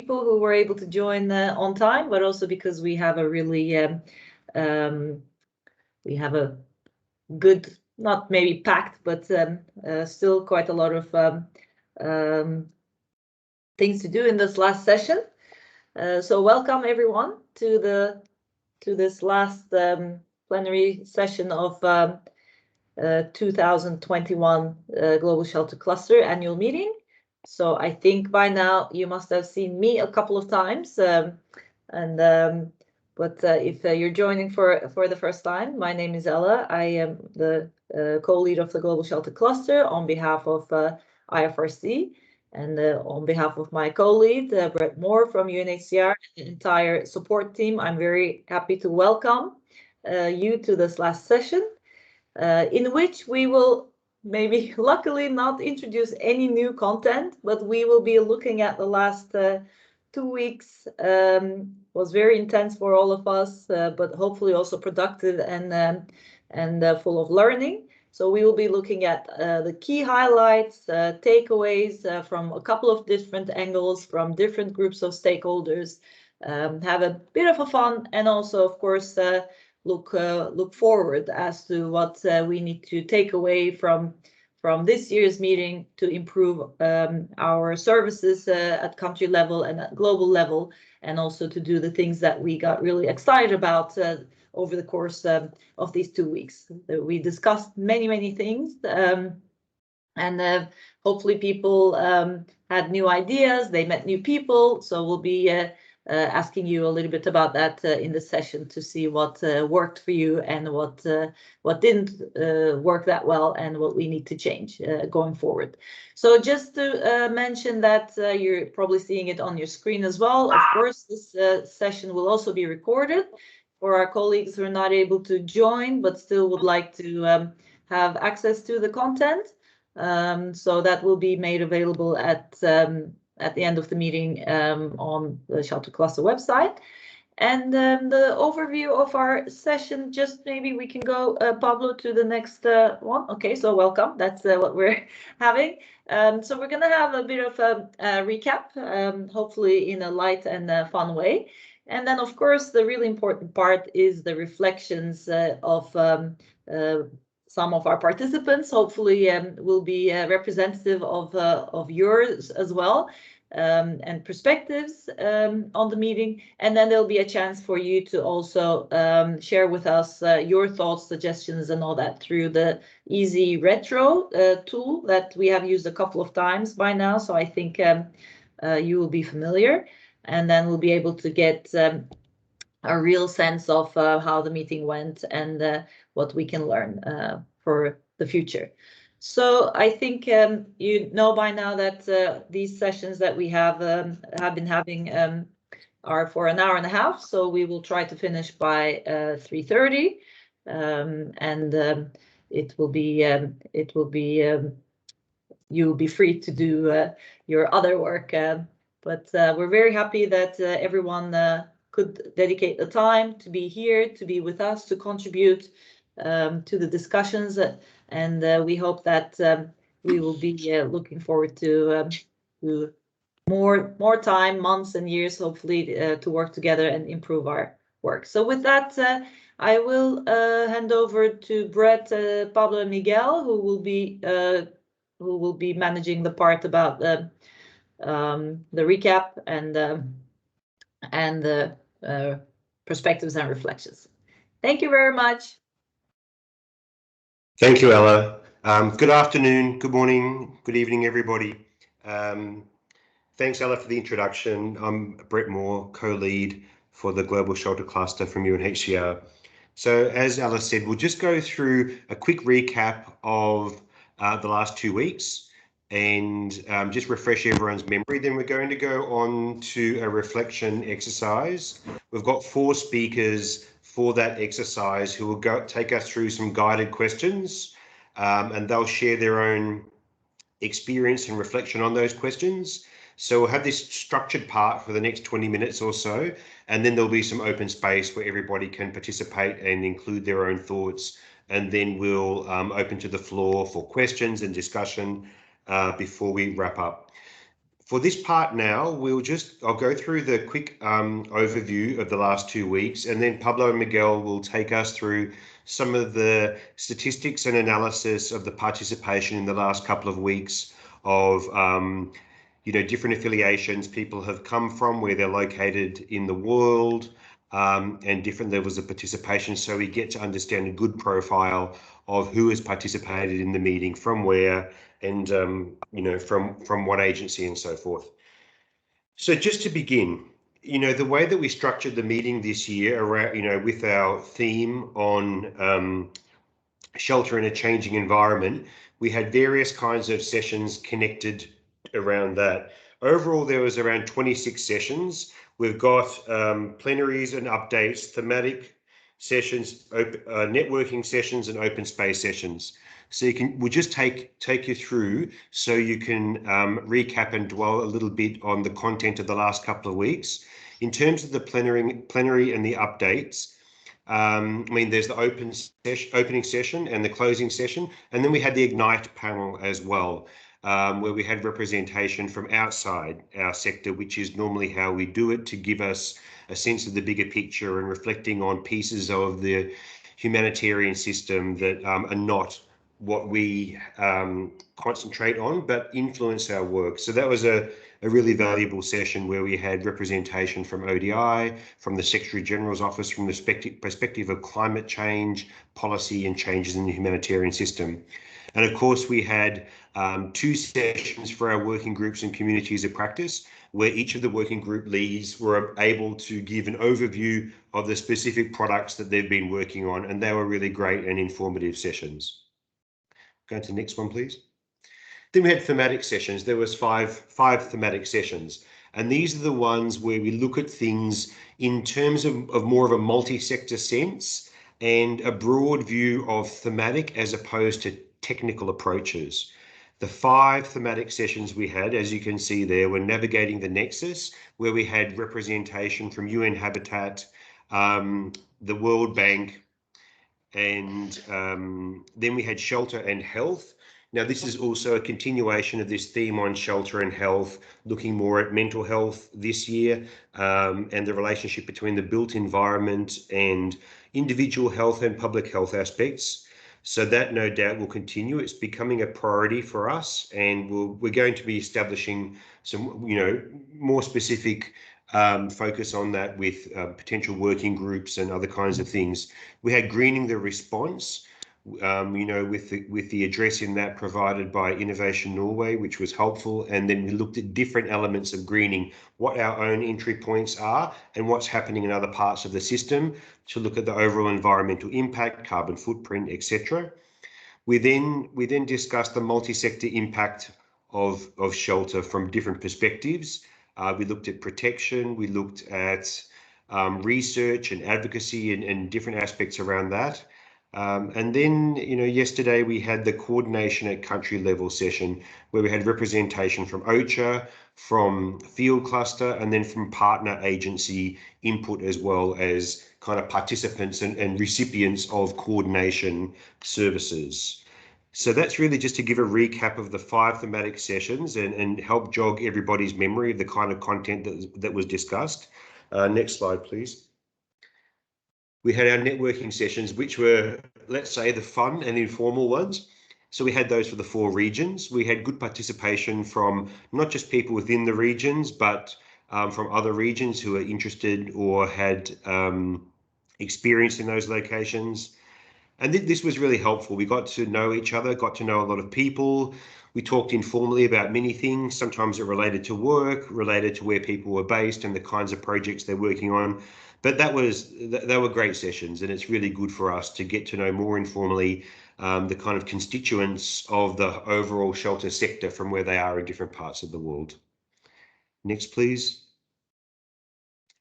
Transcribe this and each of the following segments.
people who were able to join on time, but also because we have a really we have a good, not maybe packed, but still quite a lot of things to do in this last session. So welcome everyone to this last plenary session of 2021 Global Shelter Cluster annual meeting. So I think by now you must have seen me a couple of times, but if you're joining for the first time, my name is Ella. I am the co-lead of the Global Shelter Cluster on behalf of IFRC, and on behalf of my co-lead, Brett Moore from UNHCR, and the entire support team. I'm very happy to welcome you to this last session, in which we will maybe luckily not introduce any new content, but we will be looking at the last 2 weeks. Was very intense for all of us, but hopefully also productive and full of learning. So we will be looking at the key highlights, takeaways from a couple of different angles from different groups of stakeholders, have a bit of a fun, and also, of course, look forward as to what we need to take away from this year's meeting to improve our services at country level and at global level, and also to do the things that we got really excited about over the course of these 2 weeks. We discussed many things, and hopefully people had new ideas, they met new people, so we'll be asking you a little bit about that in the session to see what worked for you and what didn't work that well, and what we need to change going forward. So just to mention that you're probably seeing it on your screen as well. Of course, this session will also be recorded for our colleagues who are not able to join but still would like to have access to the content. So that will be made available at the end of the meeting on the Shelter Cluster website. And the overview of our session, just maybe we can go, Pablo, to the next one. Okay, so welcome. That's what we're having. So we're going to have a bit of a recap, hopefully in a light and fun way. And then, of course, the really important part is the reflections of some of our participants. Hopefully will be representative of yours as well, and perspectives on the meeting. And then there'll be a chance for you to also share with us your thoughts, suggestions, and all that through the Easy Retro tool that we have used a couple of times by now. So I think you will be familiar. And then we'll be able to get a real sense of how the meeting went and what we can learn for the future. So I think you know by now that these sessions that we have been having are for an hour and a half. So we will try to finish by 3:30, and it will be you'll be free to do your other work. But we're very happy that everyone could dedicate the time to be here, to be with us, to contribute to the discussions, and we hope that we will be looking forward to more time, months and years, hopefully, to work together and improve our work. So with that, I will hand over to Brett, Pablo, and Miguel, who will be managing the part about the recap and the perspectives and reflections. Thank you very much. Thank you, Ella. Good afternoon, good morning, good evening, everybody. Thanks, Ella, for the introduction. I'm Brett Moore, co-lead for the Global Shelter Cluster from UNHCR. So as Ella said, we'll just go through a quick recap of the last 2 weeks and just refresh everyone's memory. Then we're going to go on to a reflection exercise. We've got 4 speakers for that exercise who will take us through some guided questions, and they'll share their own experience and reflection on those questions. So we'll have this structured part for the next 20 minutes or so, and then there'll be some open space where everybody can participate and include their own thoughts, and then we'll open to the floor for questions and discussion before we wrap up. For this part now, I'll go through the quick overview of the last 2 weeks, and then Pablo and Miguel will take us through some of the statistics and analysis of the participation in the last couple of weeks of different affiliations people have come from, where they're located in the world, and different levels of participation, so we get to understand a good profile of who has participated in the meeting, from where, and from what agency and so forth. So just to begin, the way that we structured the meeting this year around, with our theme on shelter in a changing environment, we had various kinds of sessions connected around that. Overall, there was around 26 sessions. We've got plenaries and updates, thematic sessions, networking sessions, and open space sessions. So we'll just take you through so you can recap and dwell a little bit on the content of the last couple of weeks. In terms of the plenary and the updates, there's the opening session and the closing session, and then we had the Ignite panel as well, where we had representation from outside our sector, which is normally how we do it, to give us a sense of the bigger picture and reflecting on pieces of the humanitarian system that are not what we concentrate on, but influence our work. So that was a really valuable session where we had representation from ODI, from the Secretary General's Office, from the perspective of climate change, policy, and changes in the humanitarian system. And of course, we had 2 sessions for our working groups and communities of practice, where each of the working group leads were able to give an overview of the specific products that they've been working on, and they were really great and informative sessions. Go to the next one, please. Then we had thematic sessions. There was five thematic sessions, and these are the ones where we look at things in terms of more of a multi-sector sense and a broad view of thematic as opposed to technical approaches. The 5 thematic sessions we had, as you can see there, were navigating the nexus, where we had representation from UN Habitat, the World Bank, and then we had shelter and health. Now, this is also a continuation of this theme on shelter and health, looking more at mental health this year, and the relationship between the built environment and individual health and public health aspects. So that no doubt will continue. It's becoming a priority for us, and we're going to be establishing some, more specific focus on that with potential working groups and other kinds of things. We had greening the response, with the address in that provided by Innovation Norway, which was helpful. And then we looked at different elements of greening, what our own entry points are and what's happening in other parts of the system, to look at the overall environmental impact, carbon footprint, etc. We then discussed the multi-sector impact of shelter from different perspectives. We looked at protection, we looked at research and advocacy and different aspects around that. And then, yesterday we had the coordination at country level session, where we had representation from OCHA, from field cluster, and then from partner agency input, as well as kind of participants and recipients of coordination services. So that's really just to give a recap of the 5 thematic sessions and help jog everybody's memory of the kind of content that was discussed. Next slide, please. We had our networking sessions, which were, let's say, the fun and informal ones. So we had those for the 4 regions. We had good participation from not just people within the regions, but from other regions who are interested or had experience in those locations. And this was really helpful. We got to know each other, got to know a lot of people. We talked informally about many things. Sometimes it related to work, related to where people were based and the kinds of projects they're working on. But they were great sessions, and it's really good for us to get to know more informally the kind of constituents of the overall shelter sector from where they are in different parts of the world. Next, please.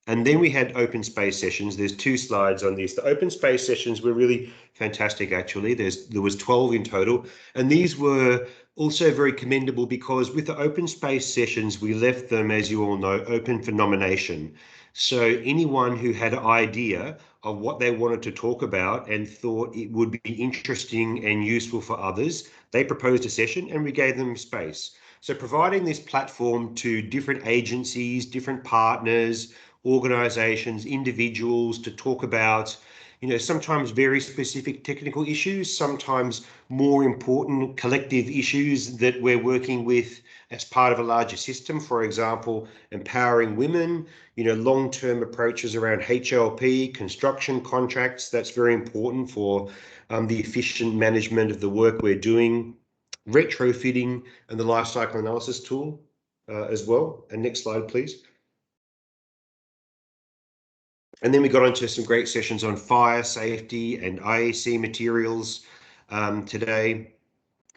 And then we had open space sessions. There's 2 slides on this. The open space sessions were really fantastic, actually. There was 12 in total, and these were also very commendable because with the open space sessions, we left them, as you all know, open for nomination. So anyone who had an idea of what they wanted to talk about and thought it would be interesting and useful for others, they proposed a session and we gave them space. So providing this platform to different agencies, different partners, organizations, individuals to talk about, sometimes very specific technical issues, sometimes more important collective issues that we're working with as part of a larger system. For example, empowering women, long-term approaches around HLP, construction contracts. That's very important for the efficient management of the work we're doing, retrofitting, and the life cycle analysis tool as well. And next slide, please. And then we got onto some great sessions on fire safety and IAC materials today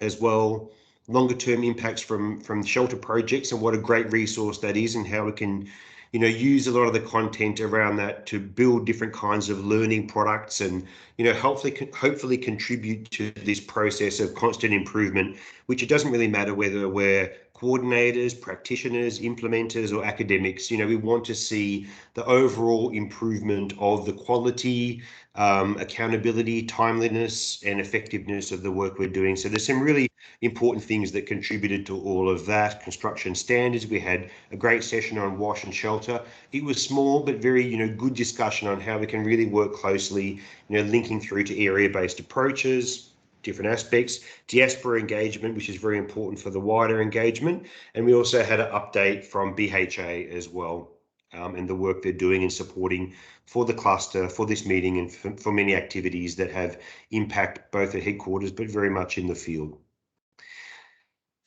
as well. Longer term impacts from shelter projects and what a great resource that is, and how we can use a lot of the content around that to build different kinds of learning products and hopefully contribute to this process of constant improvement, which it doesn't really matter whether we're coordinators, practitioners, implementers, or academics. We want to see the overall improvement of the quality, accountability, timeliness, and effectiveness of the work we're doing. So there's some really important things that contributed to all of that. Construction standards, we had a great session on wash and shelter. It was small but very good discussion on how we can really work closely, linking through to area-based approaches, different aspects, diaspora engagement, which is very important for the wider engagement. And we also had an update from BHA as well, and the work they're doing in supporting for the cluster, for this meeting, and for many activities that have impact both at headquarters, but very much in the field.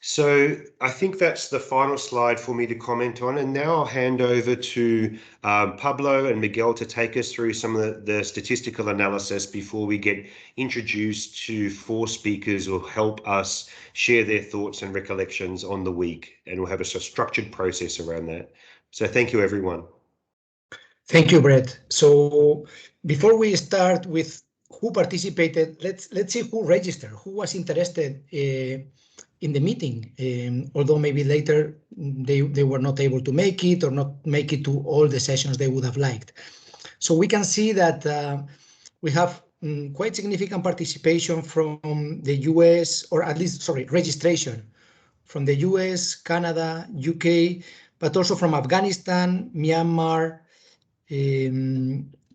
So I think that's the final slide for me to comment on. And now I'll hand over to Pablo and Miguel to take us through some of the statistical analysis before we get introduced to 4 speakers who will help us share their thoughts and recollections on the week. And we'll have a structured process around that. So thank you, everyone. Thank you, Brett. So before we start with who participated, let's see who registered, who was interested in the meeting, although maybe later they were not able to make it or not make it to all the sessions they would have liked. So we can see that we have quite significant participation from the US, or at least, sorry, registration from the US, Canada, UK, but also from Afghanistan, Myanmar,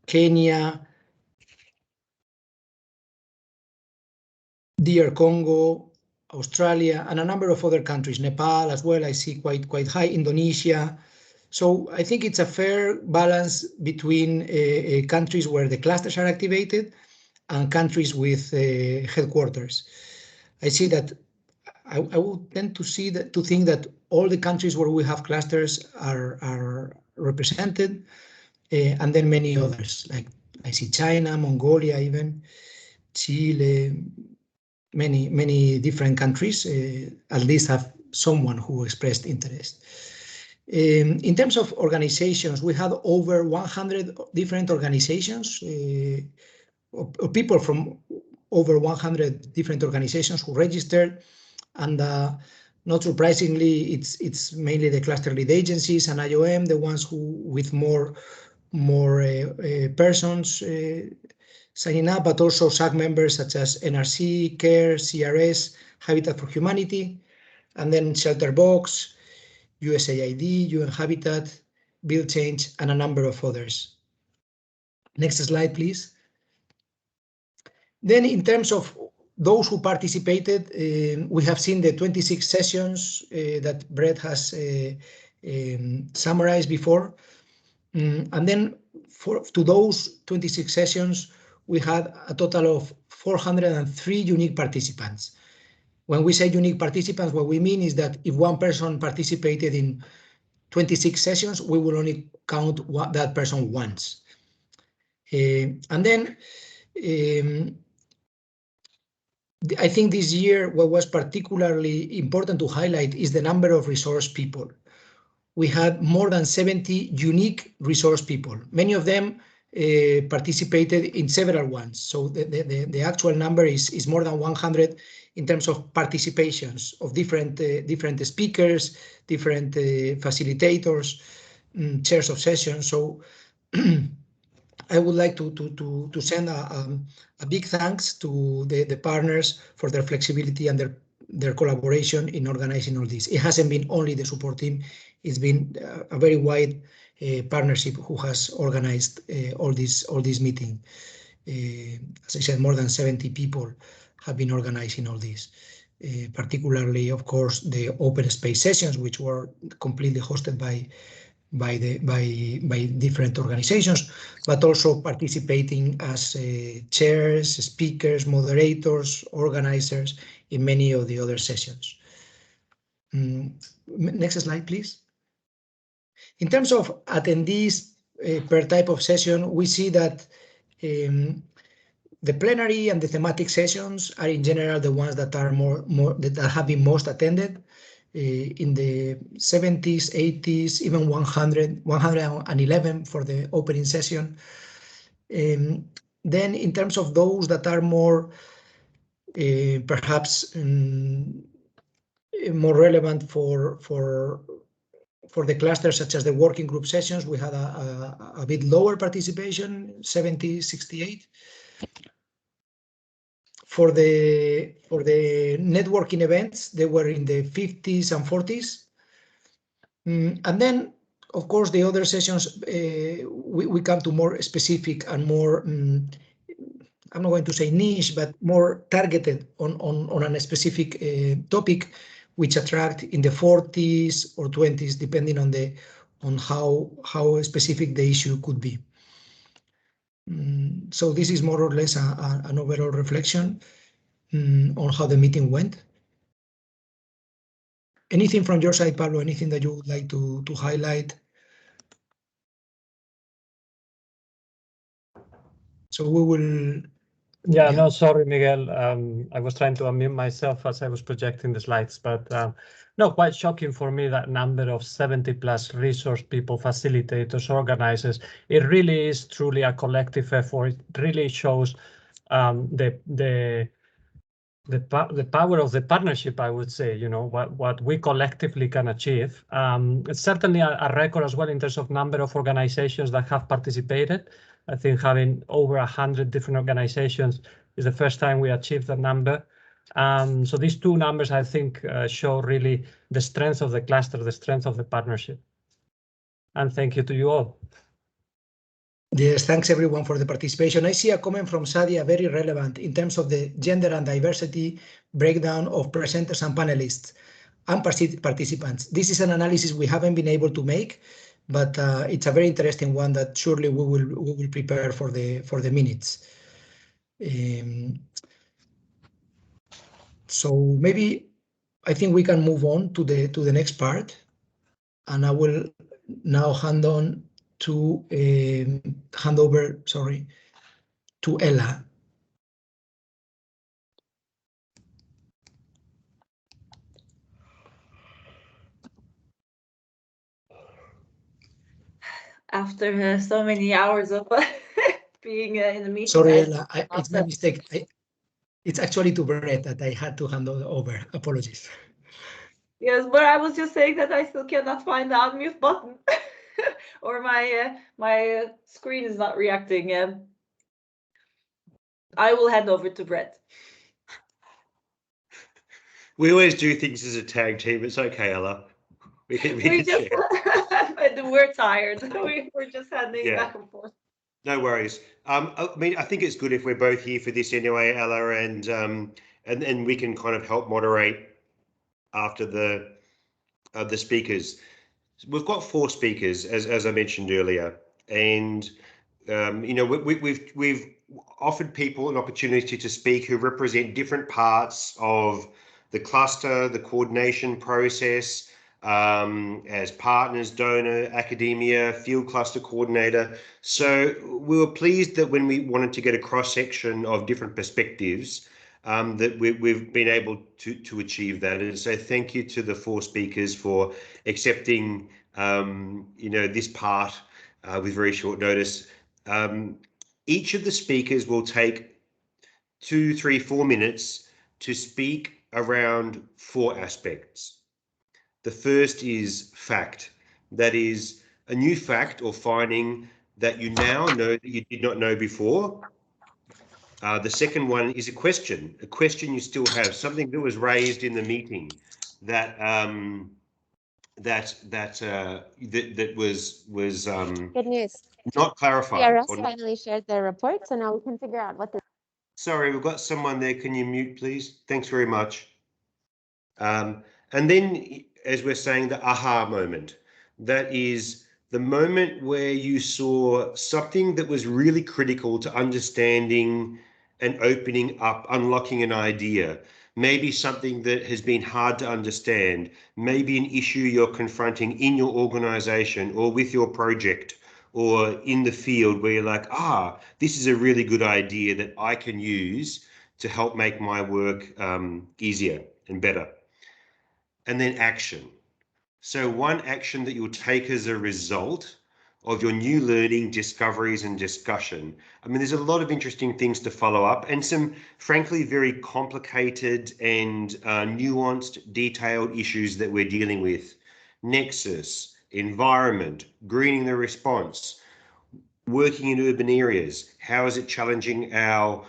Kenya, DR Congo, Australia, and a number of other countries, Nepal as well, I see quite high, Indonesia. So I think it's a fair balance between countries where the clusters are activated and countries with headquarters. I see that I would tend to think that all the countries where we have clusters are represented, and then many others, like I see China, Mongolia, even Chile, many different countries at least have someone who expressed interest. In terms of organizations, we had over 100 different organizations, or people from over 100 different organizations who registered, and not surprisingly, it's mainly the cluster lead agencies and IOM, the ones who with more persons signing up, but also SAC members such as NRC, CARE, CRS, Habitat for Humanity, and then Shelterbox, USAID, UN Habitat, Build Change, and a number of others. Next slide, please. Then in terms of those who participated, we have seen the 26 sessions that Brett has summarized before. And then to those 26 sessions, we had a total of 403 unique participants. When we say unique participants, what we mean is that if one person participated in 26 sessions, we will only count that person once. And then I think this year what was particularly important to highlight is the number of resource people. We had more than 70 unique resource people. Many of them participated in several ones. So the actual number is more than 100 in terms of participations of different speakers, different facilitators, chairs of sessions. So I would like to send a big thanks to the partners for their flexibility and their their collaboration in organizing all this. It hasn't been only the support team, it's been a very wide partnership who has organized all this meeting. As I said, more than 70 people have been organizing all this. Particularly, of course, the open space sessions, which were completely hosted by different organizations, but also participating as chairs, speakers, moderators, organizers in many of the other sessions. Next slide, please. In terms of attendees per type of session, we see that the plenary and the thematic sessions are in general the ones that are that have been most attended. In the 70s, 80s, even 111 for the opening session. Then in terms of those that are more perhaps more relevant for the clusters such as the working group sessions, we had a bit lower participation, 70, 68. For the networking events, they were in the 50s and 40s. And then, of course, the other sessions, we come to more specific and more, I'm not going to say niche, but more targeted on a specific topic, which attract in the 40s or 20s, depending on how specific the issue could be. So this is more or less an overall reflection on how the meeting went. Anything from your side, Pablo? Anything that you would like to highlight? So we will. Yeah, no, sorry, Miguel. I was trying to unmute myself as I was projecting the slides, but no, quite shocking for me that number of 70+ resource people, facilitators, organizers. It really is truly a collective effort. It really shows the power of the partnership, I would say, you know, what we collectively can achieve. It's certainly a record as well in terms of number of organizations that have participated. I think having over 100 different organizations is the first time we achieved that number. So these two numbers, I think, show really the strength of the cluster, the strength of the partnership. And thank you to you all. Yes, thanks everyone for the participation. I see a comment from Sadia, very relevant in terms of the gender and diversity breakdown of presenters and panelists and participants. This is an analysis we haven't been able to make, but it's a very interesting one that surely we will prepare for the minutes. So maybe I think we can move on to the next part, and I will now hand over to Ella. After so many hours of being in the meeting. Sorry, Ella, it's my mistake. It's actually to Brett that I had to hand over. Apologies. Yes, but I was just saying that I still cannot find the unmute button, or my screen is not reacting. I will hand over to Brett. We always do things as a tag team. It's okay, Ella. We're tired. We're just handing back and forth. No worries. I mean, I think it's good if we're both here for this anyway, Ella, and we can kind of help moderate after the speakers. We've got 4 speakers, as I mentioned earlier, and you know, we've offered people an opportunity to speak who represent different parts of the cluster, the coordination process, as partners, donor, academia, field cluster coordinator. So we were pleased that when we wanted to get a cross-section of different perspectives, that we've been able to achieve that. And so thank you to the 4 speakers for accepting you know, this part with very short notice. Each of the speakers will take 2, 3, 4 minutes to speak around 4 aspects. The first is fact. That is a new fact or finding that you now know that you did not know before. The second one is a question you still have, something that was raised in the meeting that that was Good news. not clarified. PRS finally shared their report, so now we can figure out what the. Sorry, we've got someone there. Can you mute, please? Thanks very much. And then, as we're saying, the aha moment. That is the moment where you saw something that was really critical to understanding and opening up, unlocking an idea. Maybe something that has been hard to understand. Maybe an issue you're confronting in your organization or with your project, or in the field where you're like, this is a really good idea that I can use to help make my work easier and better. And then action. So one action that you'll take as a result of your new learning, discoveries and discussion. I mean, there's a lot of interesting things to follow up and some, frankly, very complicated and nuanced, detailed issues that we're dealing with. Nexus, environment, greening the response, working in urban areas. How is it challenging our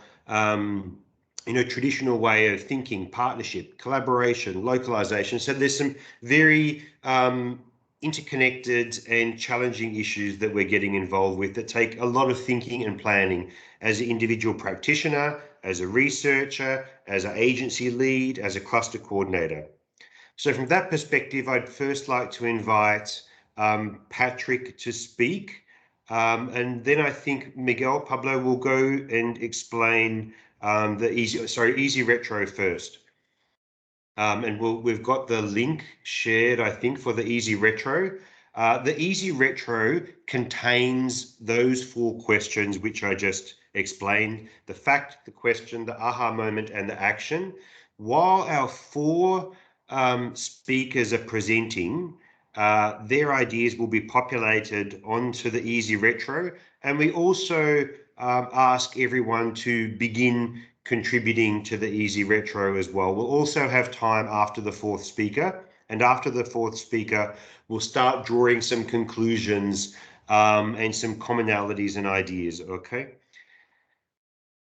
traditional way of thinking, partnership, collaboration, localization? So there's some very interconnected and challenging issues that we're getting involved with that take a lot of thinking and planning as an individual practitioner, as a researcher, as an agency lead, as a cluster coordinator. So from that perspective, I'd first like to invite Patrick to speak. And then I think Miguel Pablo will go and explain the Easy Retro first. And we've got the link shared, I think, for the Easy Retro. The Easy Retro contains those 4 questions which I just explained: the fact, the question, the aha moment, and the action. While our 4 speakers are presenting, their ideas will be populated onto the Easy Retro, and we also ask everyone to begin contributing to the Easy Retro as well. We'll also have time after the 4th speaker, and after the 4th speaker, we'll start drawing some conclusions and some commonalities and ideas, okay?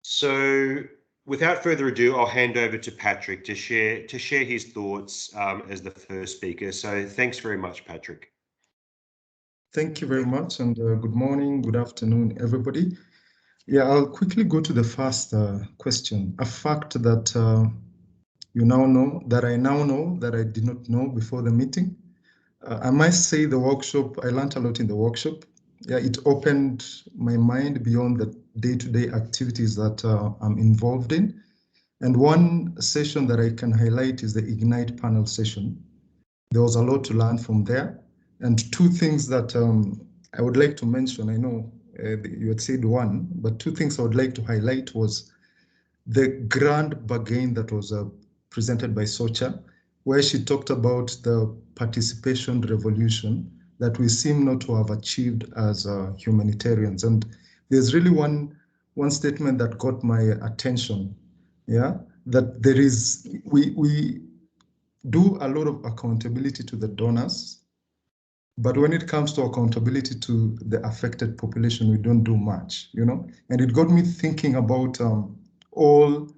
So without further ado, I'll hand over to Patrick to share his thoughts as the first speaker. So thanks very much, Patrick. Thank you very much, and good morning, good afternoon, everybody. Yeah, I'll quickly go to the first question. A fact that you now know, that I now know, that I did not know before the meeting. I must say the workshop, I learned a lot in the workshop. Yeah, it opened my mind beyond the day-to-day activities that I'm involved in. And one session that I can highlight is the Ignite panel session. There was a lot to learn from there. And 2 things that I would like to mention. I know you had said 1, but 2 things I would like to highlight was the grand bargain that was presented by Socha, where she talked about the participation revolution that we seem not to have achieved as humanitarians. And there's really one statement that got my attention, yeah, that there is, we do a lot of accountability to the donors, but when it comes to accountability to the affected population, we don't do much, And it got me thinking about all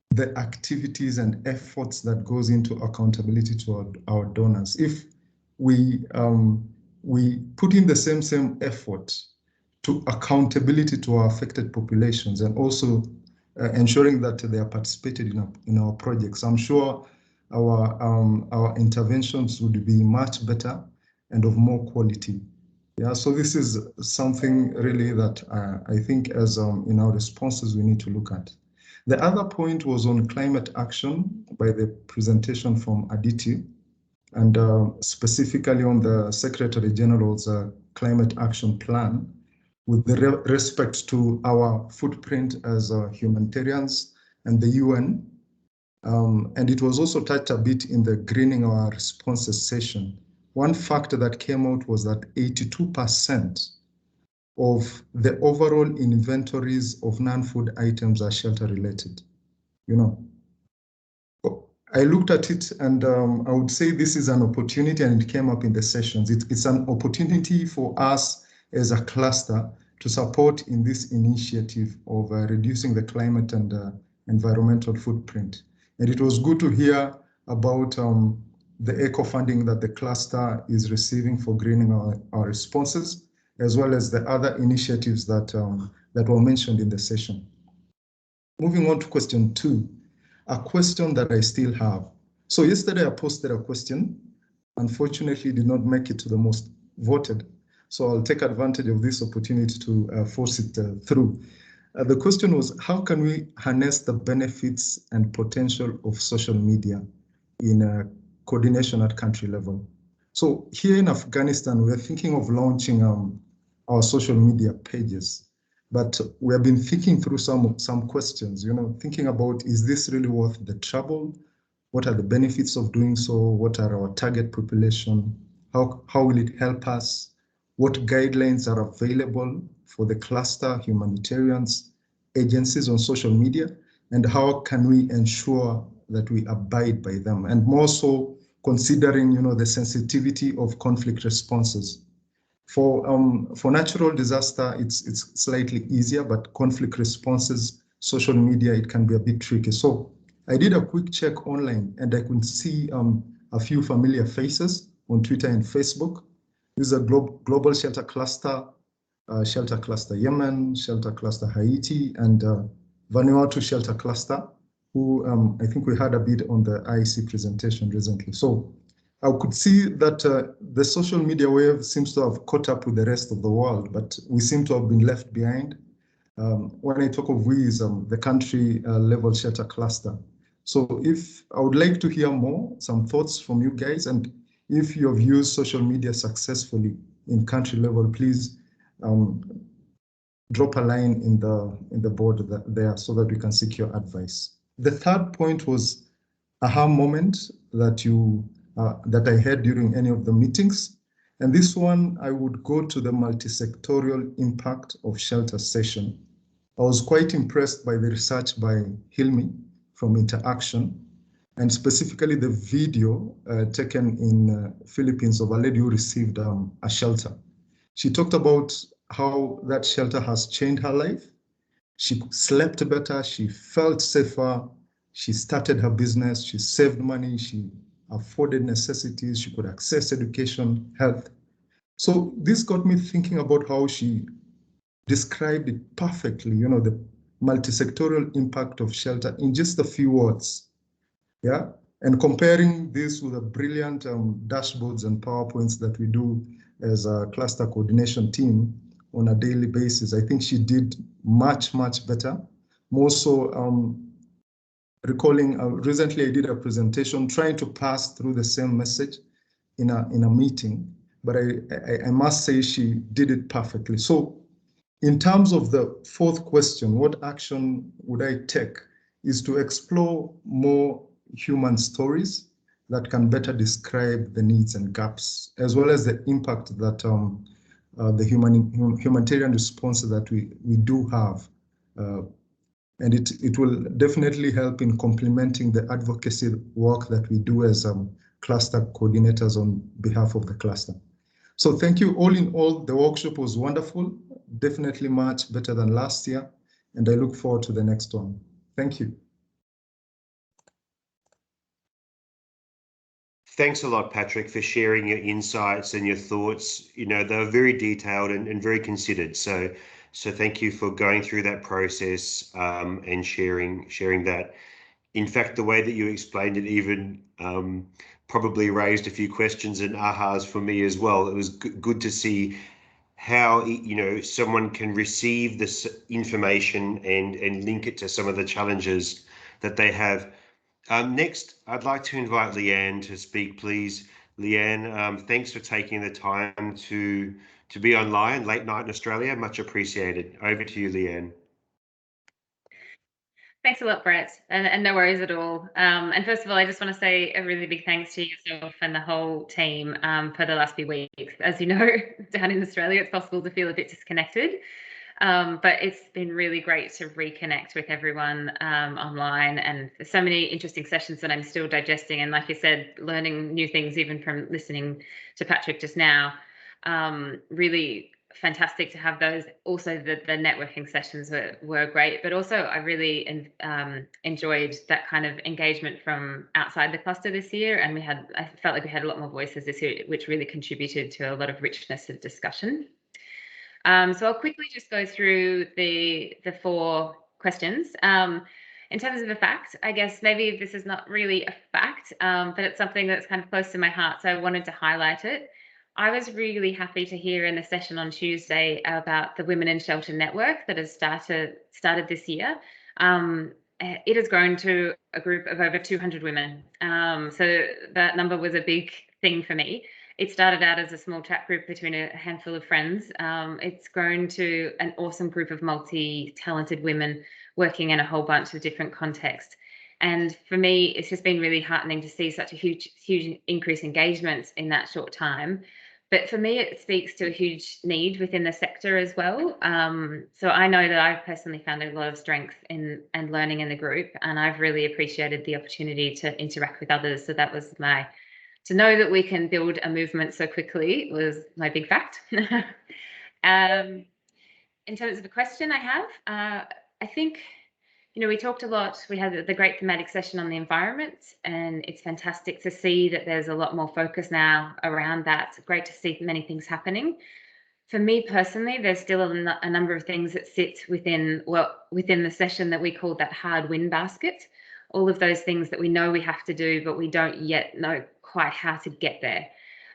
the activities and efforts that goes into accountability to our donors. If we put in the same effort to accountability to our affected populations and also ensuring that they are participated in our projects, I'm sure our interventions would be much better and of more quality. Yeah, so this is something really that I think as in our responses we need to look at. The other point was on climate action by the presentation from Aditi, and specifically on the Secretary General's climate action plan with the respect to our footprint as humanitarians and the UN. And it was also touched a bit in the greening our responses session. One factor that came out was that 82% of the overall inventories of non-food items are shelter related. I looked at it and I would say this is an opportunity, and it came up in the sessions. It's an opportunity for us as a cluster to support in this initiative of reducing the climate and environmental footprint. And it was good to hear about the eco funding that the cluster is receiving for greening our responses, as well as the other initiatives that, that were mentioned in the session. Moving on to question 2, a question that I still have. So yesterday I posted a question, unfortunately did not make it to the most voted. So I'll take advantage of this opportunity to force it through. The question was, how can we harness the benefits and potential of social media in coordination at country level? So here in Afghanistan, we're thinking of launching our social media pages, but we have been thinking through some questions, you know, thinking about, is this really worth the trouble? What are the benefits of doing so? What are our target population? How will it help us? What guidelines are available for the cluster, humanitarians, agencies on social media? And how can we ensure that we abide by them? And more so considering, you know, the sensitivity of conflict responses. For natural disaster, it's slightly easier, but conflict responses, social media, it can be a bit tricky. So I did a quick check online and I could see a few familiar faces on Twitter and Facebook. This is a global shelter cluster Yemen, shelter cluster Haiti, and Vanuatu shelter cluster, who I think we had a bit on the IEC presentation recently. So I could see that the social media wave seems to have caught up with the rest of the world, but we seem to have been left behind. When I talk of we, is the country level shelter cluster. So if I would like to hear more, some thoughts from you guys, and if you have used social media successfully in country level, please drop a line in the board there so that we can seek your advice. The third point was aha moment that that I had during any of the meetings. And this one, I would go to the multi-sectorial impact of shelter session. I was quite impressed by the research by Hilmi from Interaction, and specifically the video taken in Philippines of a lady who received a shelter. She talked about how that shelter has changed her life. She slept better, she felt safer, she started her business, she saved money, she afforded necessities, she could access education, health. So this got me thinking about how she described it perfectly, you know, the multi-sectorial impact of shelter in just a few words. Yeah, and comparing this with the brilliant dashboards and PowerPoints that we do as a cluster coordination team on a daily basis, I think she did much, much better. More so, recalling, recently I did a presentation trying to pass through the same message in a meeting, but I must say she did it perfectly. So in terms of the fourth question, what action would I take, is to explore more human stories that can better describe the needs and gaps, as well as the impact that the humanitarian response that we do have. And it will definitely help in complementing the advocacy work that we do as cluster coordinators on behalf of the cluster. So thank you. All in all, the workshop was wonderful, definitely much better than last year, and I look forward to the next one. Thank you. Thanks a lot, Patrick, for sharing your insights and your thoughts. You know, they're very detailed and very considered. So thank you for going through that process and sharing that. In fact, the way that you explained it even probably raised a few questions and ahas for me as well. It was good to see how, you know, someone can receive this information and link it to some of the challenges that they have. Next, I'd like to invite Leanne to speak, please. Leanne, thanks for taking the time to be online late night in Australia. Much appreciated. Over to you, Leanne. Thanks a lot, Brett, and no worries at all. And first of all, I just want to say a really big thanks to yourself and the whole team for the last few weeks. As you know, down in Australia, it's possible to feel a bit disconnected. But it's been really great to reconnect with everyone online, and there's so many interesting sessions that I'm still digesting. And like you said, learning new things even from listening to Patrick just now, really fantastic to have those. Also, the networking sessions were great, but also I really enjoyed that kind of engagement from outside the cluster this year, and I felt like we had a lot more voices this year, which really contributed to a lot of richness of discussion. So I'll quickly just go through the 4 questions. In terms of a fact, I guess maybe this is not really a fact, but it's something that's kind of close to my heart, so I wanted to highlight it. I was really happy to hear in the session on Tuesday about the Women in Shelter Network that has started this year. It has grown to a group of over 200 women. So that number was a big thing for me. It started out as a small chat group between a handful of friends. It's grown to an awesome group of multi-talented women working in a whole bunch of different contexts. And for me, it's just been really heartening to see such a huge increase in engagement in that short time. But for me, it speaks to a huge need within the sector as well. So I know that I've personally found a lot of strength and learning in the group, and I've really appreciated the opportunity to interact with others. So that was to know that we can build a movement so quickly was my big fact. In terms of the question I have, I think, we talked a lot. We had the great thematic session on the environment, and it's fantastic to see that there's a lot more focus now around that. It's great to see many things happening. For me personally, there's still a number of things that sit within the session that we called that hard win basket. All of those things that we know we have to do, but we don't yet know quite how to get there.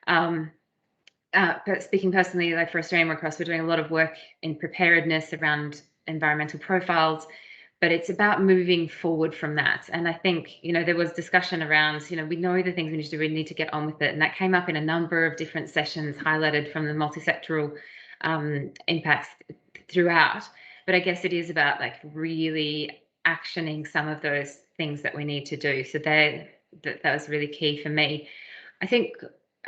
But speaking personally, like for Australian Red Cross, we're doing a lot of work in preparedness around environmental profiles, but it's about moving forward from that. And I think, there was discussion around, we know the things we need to do, we need to get on with it. And that came up in a number of different sessions highlighted from the multi-sectoral impacts throughout. But I guess it is about like really actioning some of those things that we need to do. So that was really key for me. I think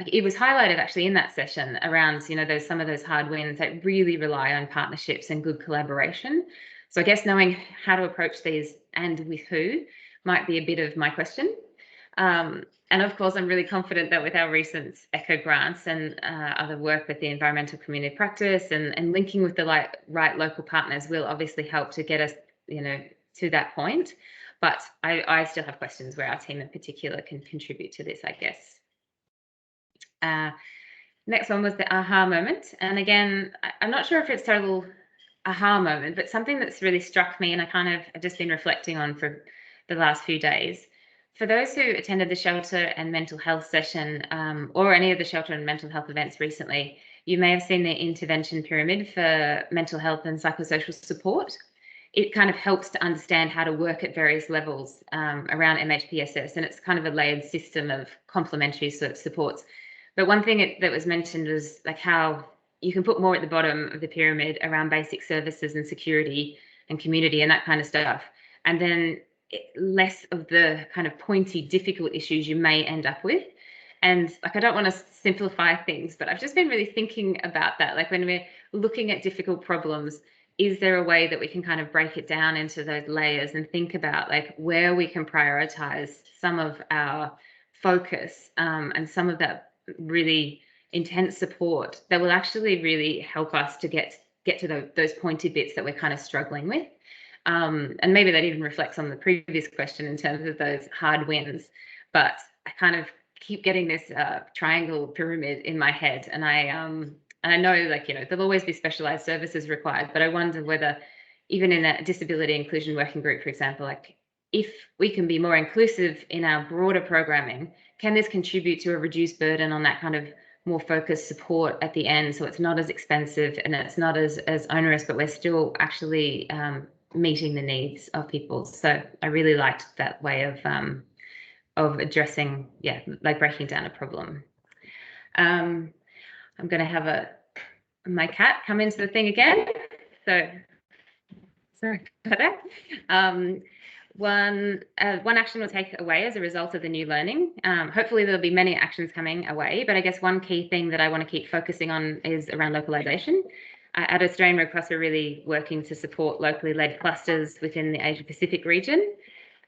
it was highlighted actually in that session around, there's some of those hard wins that really rely on partnerships and good collaboration. So I guess knowing how to approach these and with who might be a bit of my question. And of course, I'm really confident that with our recent ECHO grants and other work with the environmental community practice and linking with the right local partners will obviously help to get us, to that point. But I still have questions where our team in particular can contribute to this, I guess. Next one was the aha moment. And again, I'm not sure if it's total aha moment, but something that's really struck me and I've just been reflecting on for the last few days. For those who attended the shelter and mental health session or any of the shelter and mental health events recently, you may have seen the intervention pyramid for mental health and psychosocial support. It kind of helps to understand how to work at various levels around MHPSS, and it's kind of a layered system of complementary supports. But one thing that was mentioned was like how you can put more at the bottom of the pyramid around basic services and security and community and that kind of stuff. And then less of the kind of pointy, difficult issues you may end up with. And like, I don't want to simplify things, but I've just been really thinking about that. Like when we're looking at difficult problems, is there a way that we can kind of break it down into those layers and think about like where we can prioritize some of our focus and some of that really intense support that will actually really help us to get to those pointy bits that we're kind of struggling with. And maybe that even reflects on the previous question in terms of those hard wins. But I kind of keep getting this triangle pyramid in my head, and I know, like, there'll always be specialized services required, but I wonder whether even in a disability inclusion working group, for example, like if we can be more inclusive in our broader programming, can this contribute to a reduced burden on that kind of more focused support at the end, so it's not as expensive and it's not as onerous, but we're still actually meeting the needs of people. So I really liked that way of addressing, like breaking down a problem. I'm going to have my cat come into the thing again. So sorry about that. One action we'll take away as a result of the new learning. Hopefully there'll be many actions coming away, but I guess one key thing that I want to keep focusing on is around localization. At Australian Red Cross, we're really working to support locally led clusters within the Asia Pacific region.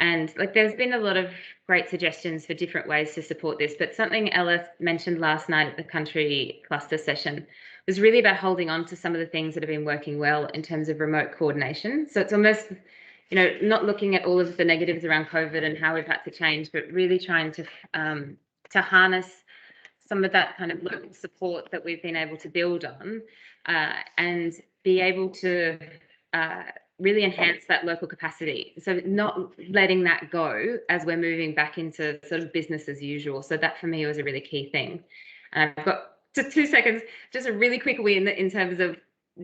And like, there's been a lot of great suggestions for different ways to support this, but something Ella mentioned last night at the country cluster session was really about holding on to some of the things that have been working well in terms of remote coordination. So it's almost, you know, not looking at all of the negatives around COVID and how we've had to change, but really trying to harness some of that kind of local support that we've been able to build on, and be able to really enhance that local capacity. So not letting that go as we're moving back into sort of business as usual. So that for me was a really key thing. And I've got just 2 seconds, just a really quick win in terms of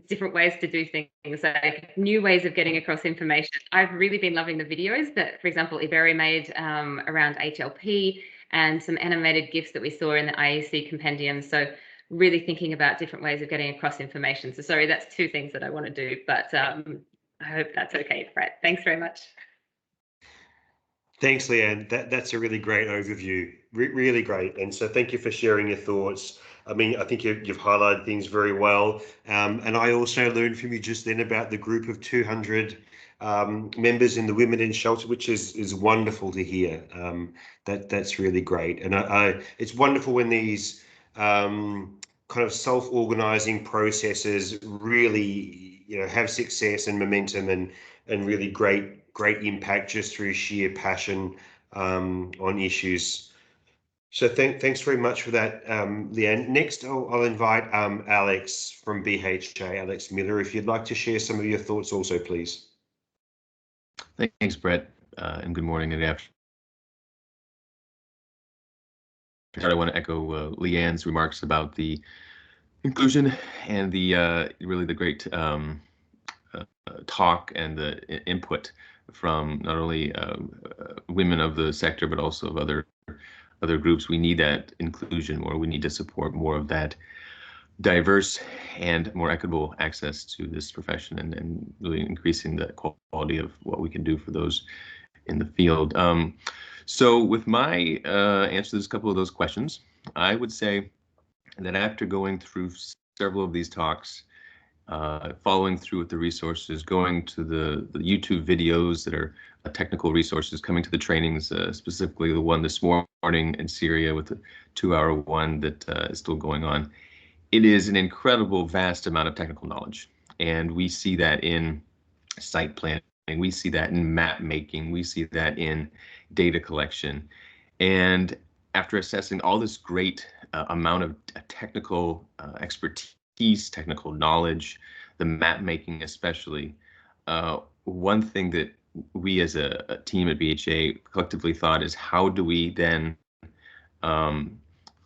different ways to do things, like new ways of getting across information. I've really been loving the videos that, for example, Iberi made around HLP, and some animated GIFs that we saw in the IEC compendium. So really thinking about different ways of getting across information. So sorry, that's 2 things that I want to do, but I hope that's okay, Brett. Thanks very much. Thanks, Leanne. That's a really great overview, really great. And so thank you for sharing your thoughts. I mean, I think you've highlighted things very well. And I also learned from you just then about the group of 200 members in the Women in Shelter, which is wonderful to hear. That's really great. And it's wonderful when these kind of self-organizing processes really, you know, have success and momentum and really great impact just through sheer passion on issues. So thanks very much for that, Leanne. Next, I'll invite Alex from BHA, Alex Miller, if you'd like to share some of your thoughts also, please. Thanks, Brett, and good morning and good afternoon. I want to echo Leanne's remarks about the inclusion and the really the great talk and the input from not only women of the sector, but also of other groups. We need that inclusion more. We need to support more of that diverse and more equitable access to this profession, and really increasing the quality of what we can do for those in the field. So with my answer to this couple of those questions, I would say that after going through several of these talks, following through with the resources, going to the YouTube videos that are technical resources, coming to the trainings, specifically the one this morning in Syria with the 2-hour one that is still going on. It is an incredible, vast amount of technical knowledge. And we see that in site planning, we see that in map making, we see that in data collection. And after assessing all this great amount of technical expertise, technical knowledge, the map making especially, one thing that we as a team at BHA collectively thought is, how do we then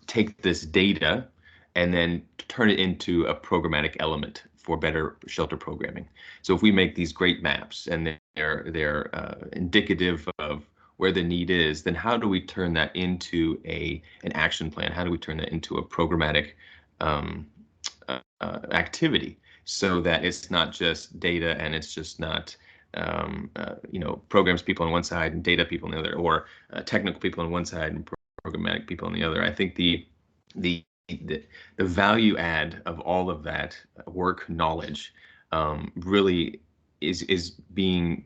take this data and then turn it into a programmatic element for better shelter programming? So if we make these great maps and they're indicative of where the need is, then how do we turn that into an action plan? How do we turn that into a programmatic activity, so that it's not just data and it's just not you know, programs people on one side and data people on the other, or technical people on one side and programmatic people on the other? I think the value add of all of that work knowledge really is being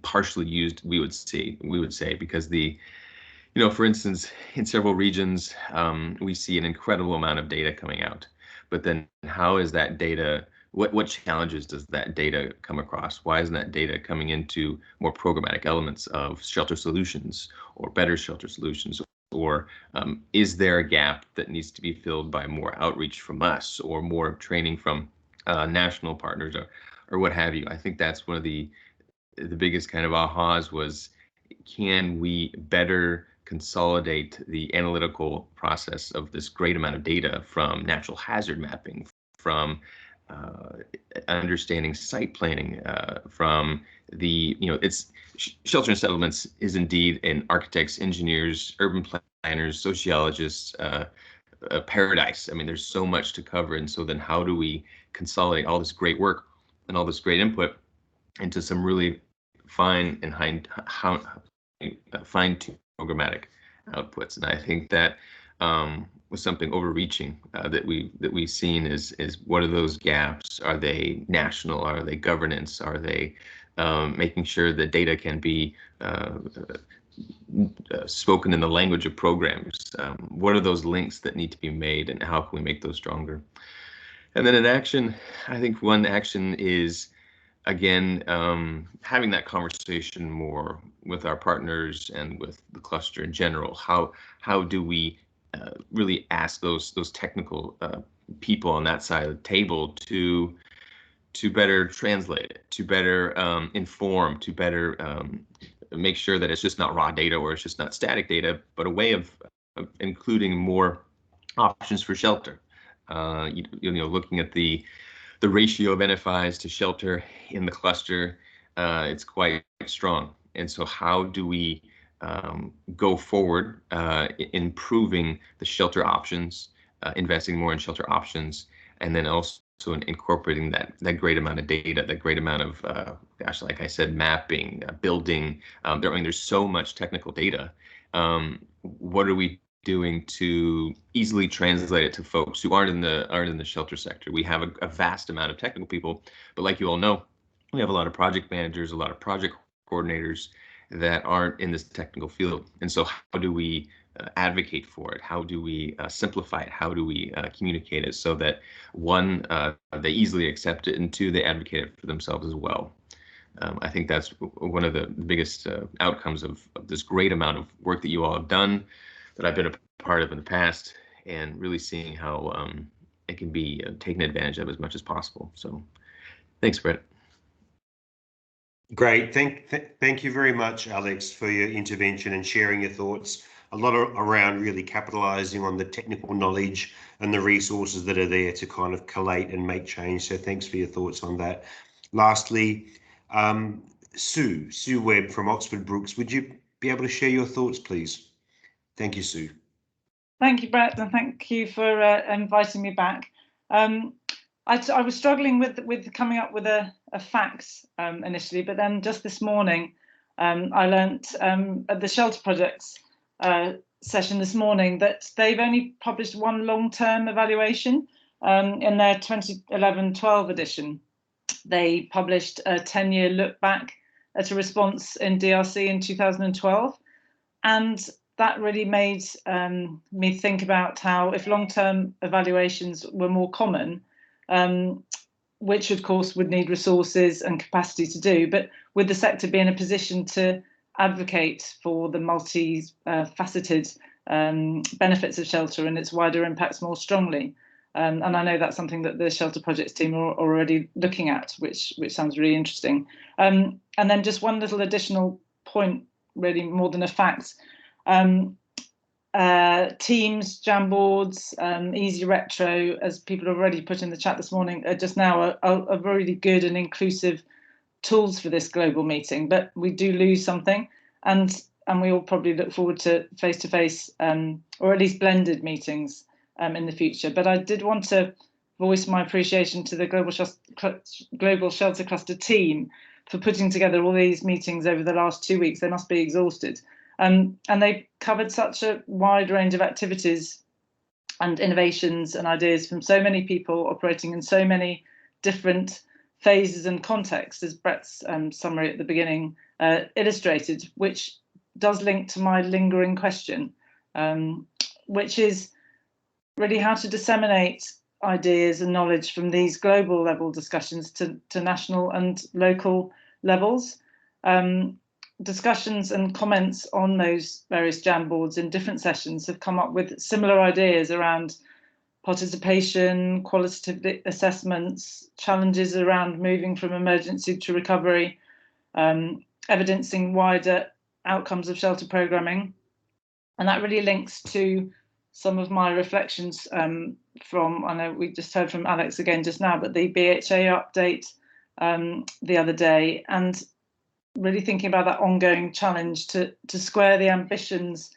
partially used, we would say, because you know, for instance, in several regions, we see an incredible amount of data coming out, but then how is that data, what challenges does that data come across? Why isn't that data coming into more programmatic elements of shelter solutions or better shelter solutions? Or is there a gap that needs to be filled by more outreach from us, or more training from national partners, or what have you? I think that's one of the biggest kind of ahas was, can we better consolidate the analytical process of this great amount of data from natural hazard mapping, from understanding site planning, from the, you know, it's shelter and settlements is indeed an architects, engineers, urban planners, sociologists, a paradise. I mean, there's so much to cover. And so then how do we consolidate all this great work and all this great input into some really fine and fine-tuned programmatic outputs? And I think that was something overreaching that we've seen is what are those gaps? Are they national? Are they governance? Are they making sure that data can be spoken in the language of programs. What are those links that need to be made, and how can we make those stronger? And then in action, I think one action is, again, having that conversation more with our partners and with the cluster in general. How do we really ask those technical people on that side of the table to better translate it, to better inform, to better make sure that it's just not raw data or it's just not static data, but a way of including more options for shelter. You know, looking at the ratio of NFIs to shelter in the cluster, it's quite strong. And so how do we go forward improving the shelter options, investing more in shelter options, and then also incorporating that great amount of data, that great amount of, gosh, like I said, mapping, building. There's so much technical data. What are we doing to easily translate it to folks who aren't in the shelter sector? We have a vast amount of technical people, but like you all know, we have a lot of project managers, a lot of project coordinators that aren't in this technical field. And so how do we advocate for it? How do we simplify it? How do we communicate it so that, one, they easily accept it, and two, they advocate it for themselves as well? I think that's one of the biggest outcomes of this great amount of work that you all have done, that I've been a part of in the past, and really seeing how it can be taken advantage of as much as possible. So thanks, Brett. Great. Thank you very much, Alex, for your intervention and sharing your thoughts. A lot around really capitalizing on the technical knowledge and the resources that are there to kind of collate and make change. So thanks for your thoughts on that. Lastly, Sue Webb from Oxford Brookes, would you be able to share your thoughts, please? Thank you, Sue. Thank you, Brett, and thank you for inviting me back. I was struggling with coming up with a facts initially, but then just this morning, I learnt at the Shelter Projects session this morning that they've only published one long-term evaluation in their 2011-12 edition. They published a 10-year look back at a response in DRC in 2012, and that really made me think about how, if long-term evaluations were more common, which of course would need resources and capacity to do, but would the sector be in a position to advocate for the multi-faceted benefits of shelter and its wider impacts more strongly? And I know that's something that the Shelter Projects team are already looking at, which sounds really interesting. And then just one little additional point, really more than a fact. Teams, Jamboards, Easy Retro, as people have already put in the chat this morning, are just now are really good and inclusive tools for this global meeting, but we do lose something, and we all probably look forward to face-to-face or at least blended meetings in the future. But I did want to voice my appreciation to the Global Shelter Cluster team for putting together all these meetings over the last 2 weeks. They must be exhausted. And they covered such a wide range of activities and innovations and ideas from so many people operating in so many different phases and contexts, as Brett's summary at the beginning illustrated, which does link to my lingering question, which is really how to disseminate ideas and knowledge from these global level discussions to national and local levels. Discussions and comments on those various Jamboards in different sessions have come up with similar ideas around participation, qualitative assessments, challenges around moving from emergency to recovery, evidencing wider outcomes of shelter programming. And that really links to some of my reflections from, I know we just heard from Alex again just now, but the BHA update the other day, and really thinking about that ongoing challenge to square the ambitions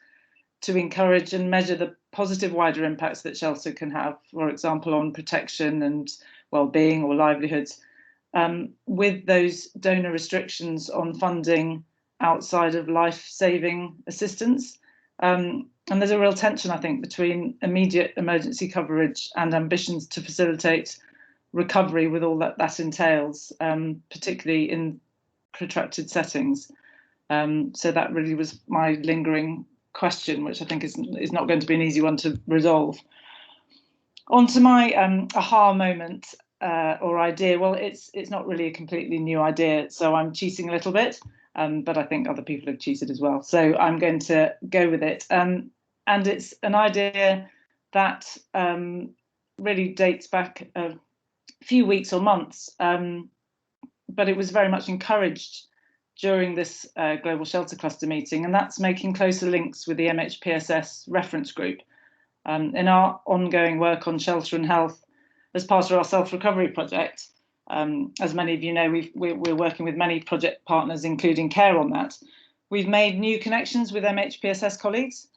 to encourage and measure the positive wider impacts that shelter can have, for example, on protection and well-being or livelihoods, with those donor restrictions on funding outside of life-saving assistance. And there's a real tension, I think, between immediate emergency coverage and ambitions to facilitate recovery with all that entails, particularly in protracted settings. So that really was my lingering question, which I think is not going to be an easy one to resolve. On to my aha moment or idea. Well, it's not really a completely new idea, so I'm cheating a little bit, but I think other people have cheated as well. So I'm going to go with it. And it's an idea that really dates back a few weeks or months, but it was very much encouraged during this Global Shelter Cluster meeting, and that's making closer links with the MHPSS reference group. In our ongoing work on shelter and health as part of our self-recovery project, as many of you know, we're working with many project partners, including CARE, on that. We've made new connections with MHPSS colleagues,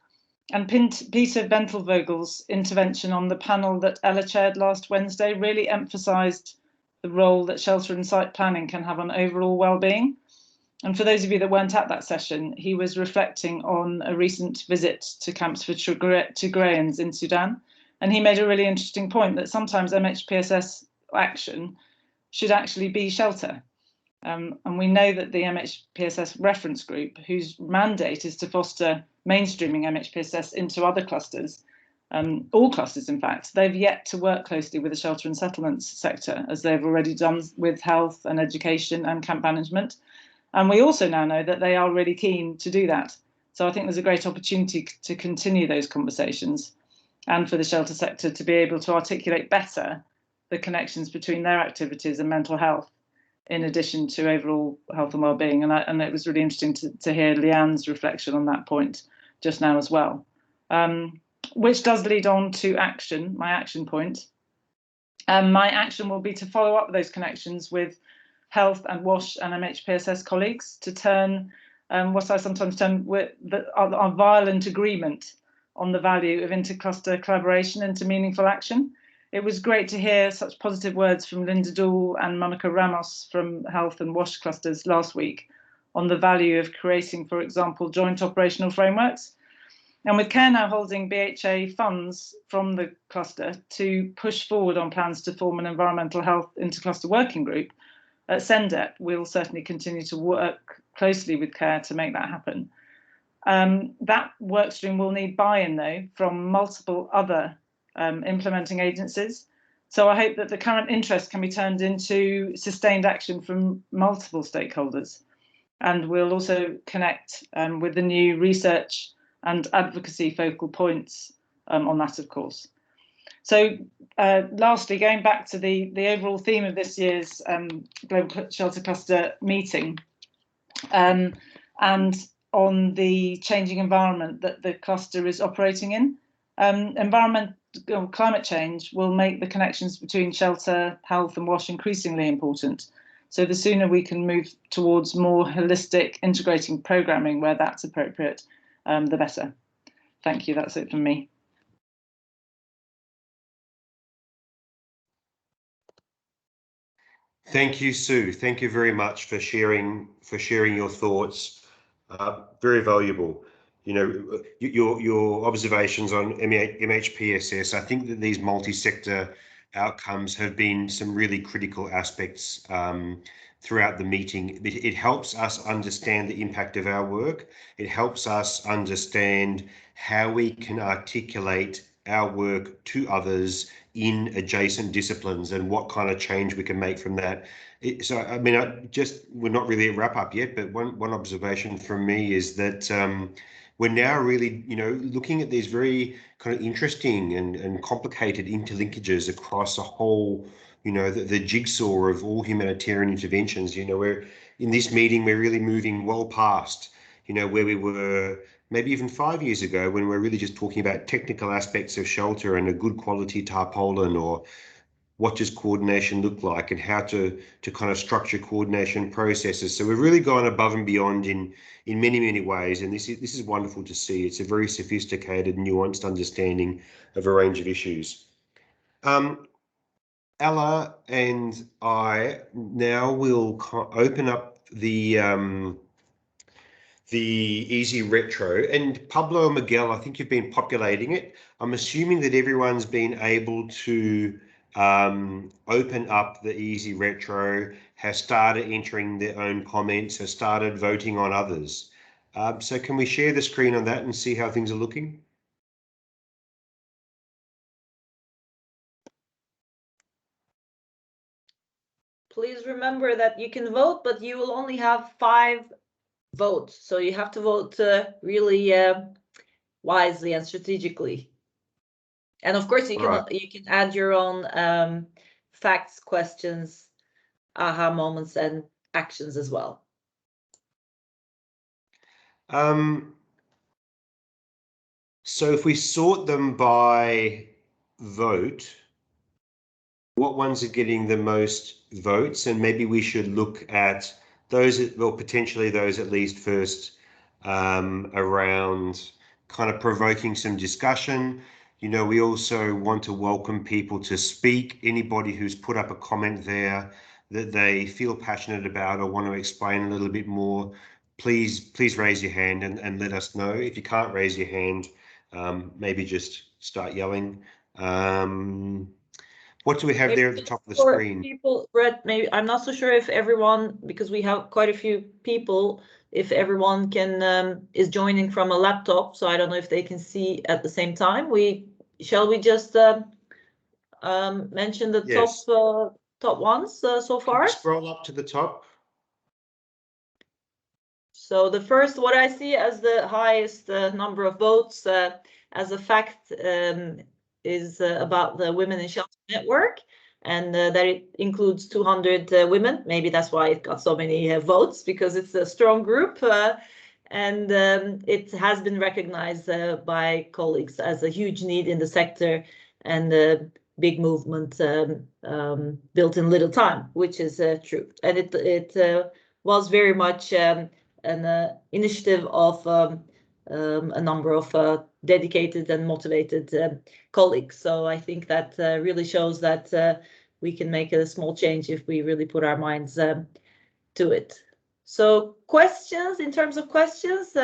and Peter Bentelvogel's intervention on the panel that Ella chaired last Wednesday really emphasised the role that shelter and site planning can have on overall well-being. And for those of you that weren't at that session, he was reflecting on a recent visit to camps for Tigrayans in Sudan. And he made a really interesting point that sometimes MHPSS action should actually be shelter. And we know that the MHPSS reference group, whose mandate is to foster mainstreaming MHPSS into other clusters, all clusters in fact, they've yet to work closely with the shelter and settlements sector, as they've already done with health and education and camp management. And we also now know that they are really keen to do that. So I think there's a great opportunity to continue those conversations and for the shelter sector to be able to articulate better the connections between their activities and mental health, in addition to overall health and well-being. And it was really interesting to hear Leanne's reflection on that point just now as well, which does lead on to action, my action point. My action will be to follow up those connections with health and WASH and MHPSS colleagues to turn what I sometimes term our violent agreement on the value of intercluster collaboration into meaningful action. It was great to hear such positive words from Linda Dool and Monica Ramos from Health and WASH clusters last week on the value of creating, for example, joint operational frameworks. And with CARE now holding BHA funds from the cluster to push forward on plans to form an environmental health intercluster working group, at CENDEP, we'll certainly continue to work closely with CARE to make that happen. That workstream will need buy-in, though, from multiple other implementing agencies. So I hope that the current interest can be turned into sustained action from multiple stakeholders. And we'll also connect with the new research and advocacy focal points on that, of course. So lastly, going back to the overall theme of this year's Global Shelter Cluster meeting, and on the changing environment that the cluster is operating in, climate change will make the connections between shelter, health and WASH increasingly important. So the sooner we can move towards more holistic integrating programming where that's appropriate, the better. Thank you, that's it from me. Thank you, Sue. Thank you very much for sharing your thoughts. Very valuable. You know, your observations on MHPSS. I think that these multi-sector outcomes have been some really critical aspects throughout the meeting. It helps us understand the impact of our work. It helps us understand how we can articulate our work to others in adjacent disciplines and what kind of change we can make from that. So, I mean, we're not really a wrap up yet, but one observation from me is that we're now really, you know, looking at these very kind of interesting and complicated interlinkages across a whole, you know, the jigsaw of all humanitarian interventions. You know, in this meeting, we're really moving well past, you know, where we were maybe even 5 years ago when we're really just talking about technical aspects of shelter and a good quality tarpaulin, or what does coordination look like and how to kind of structure coordination processes. So we've really gone above and beyond in many ways, and this is wonderful to see. It's a very sophisticated, nuanced understanding of a range of issues. Ella and I now will open up the Easy Retro, and Pablo and Miguel, I think you've been populating it. I'm assuming that everyone's been able to open up the Easy Retro, has started entering their own comments, has started voting on others. So can we share the screen on that and see how things are looking? Please remember that you can vote, but you will only have 5 votes. So you have to vote really wisely and strategically. And of course, you can add your own facts, questions, aha moments, and actions as well. So if we sort them by vote, what ones are getting the most votes? And maybe we should look at those, well, potentially those at least first, around kind of provoking some discussion. You know, we also want to welcome people to speak. Anybody who's put up a comment there that they feel passionate about or want to explain a little bit more, please raise your hand and let us know. If you can't raise your hand, maybe just start yelling. What do we have there at the top of the screen? People, Brett, maybe I'm not so sure if everyone, because we have quite a few people, if everyone can is joining from a laptop. So I don't know if they can see at the same time. Shall we just mention the top ones so far? Can you scroll up to the top. So the first, what I see as the highest number of votes as a fact is about the Women in Shelter Network, and that it includes 200 women. Maybe that's why it got so many votes, because it's a strong group, and it has been recognized by colleagues as a huge need in the sector and a big movement built in little time, which is true. And it was very much an initiative of a number of dedicated and motivated colleagues. So I think that really shows that we can make a small change if we really put our minds to it. So questions, in terms of questions,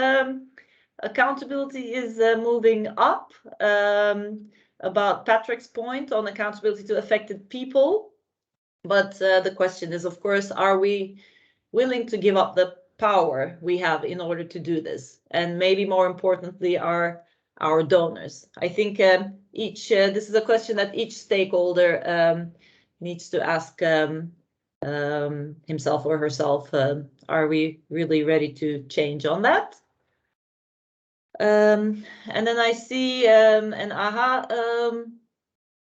accountability is moving up. About Patrick's point on accountability to affected people. But the question is, of course, are we willing to give up the power we have in order to do this? And maybe more importantly, are our donors. I think this is a question that each stakeholder needs to ask himself or herself. Are we really ready to change on that? And then I see an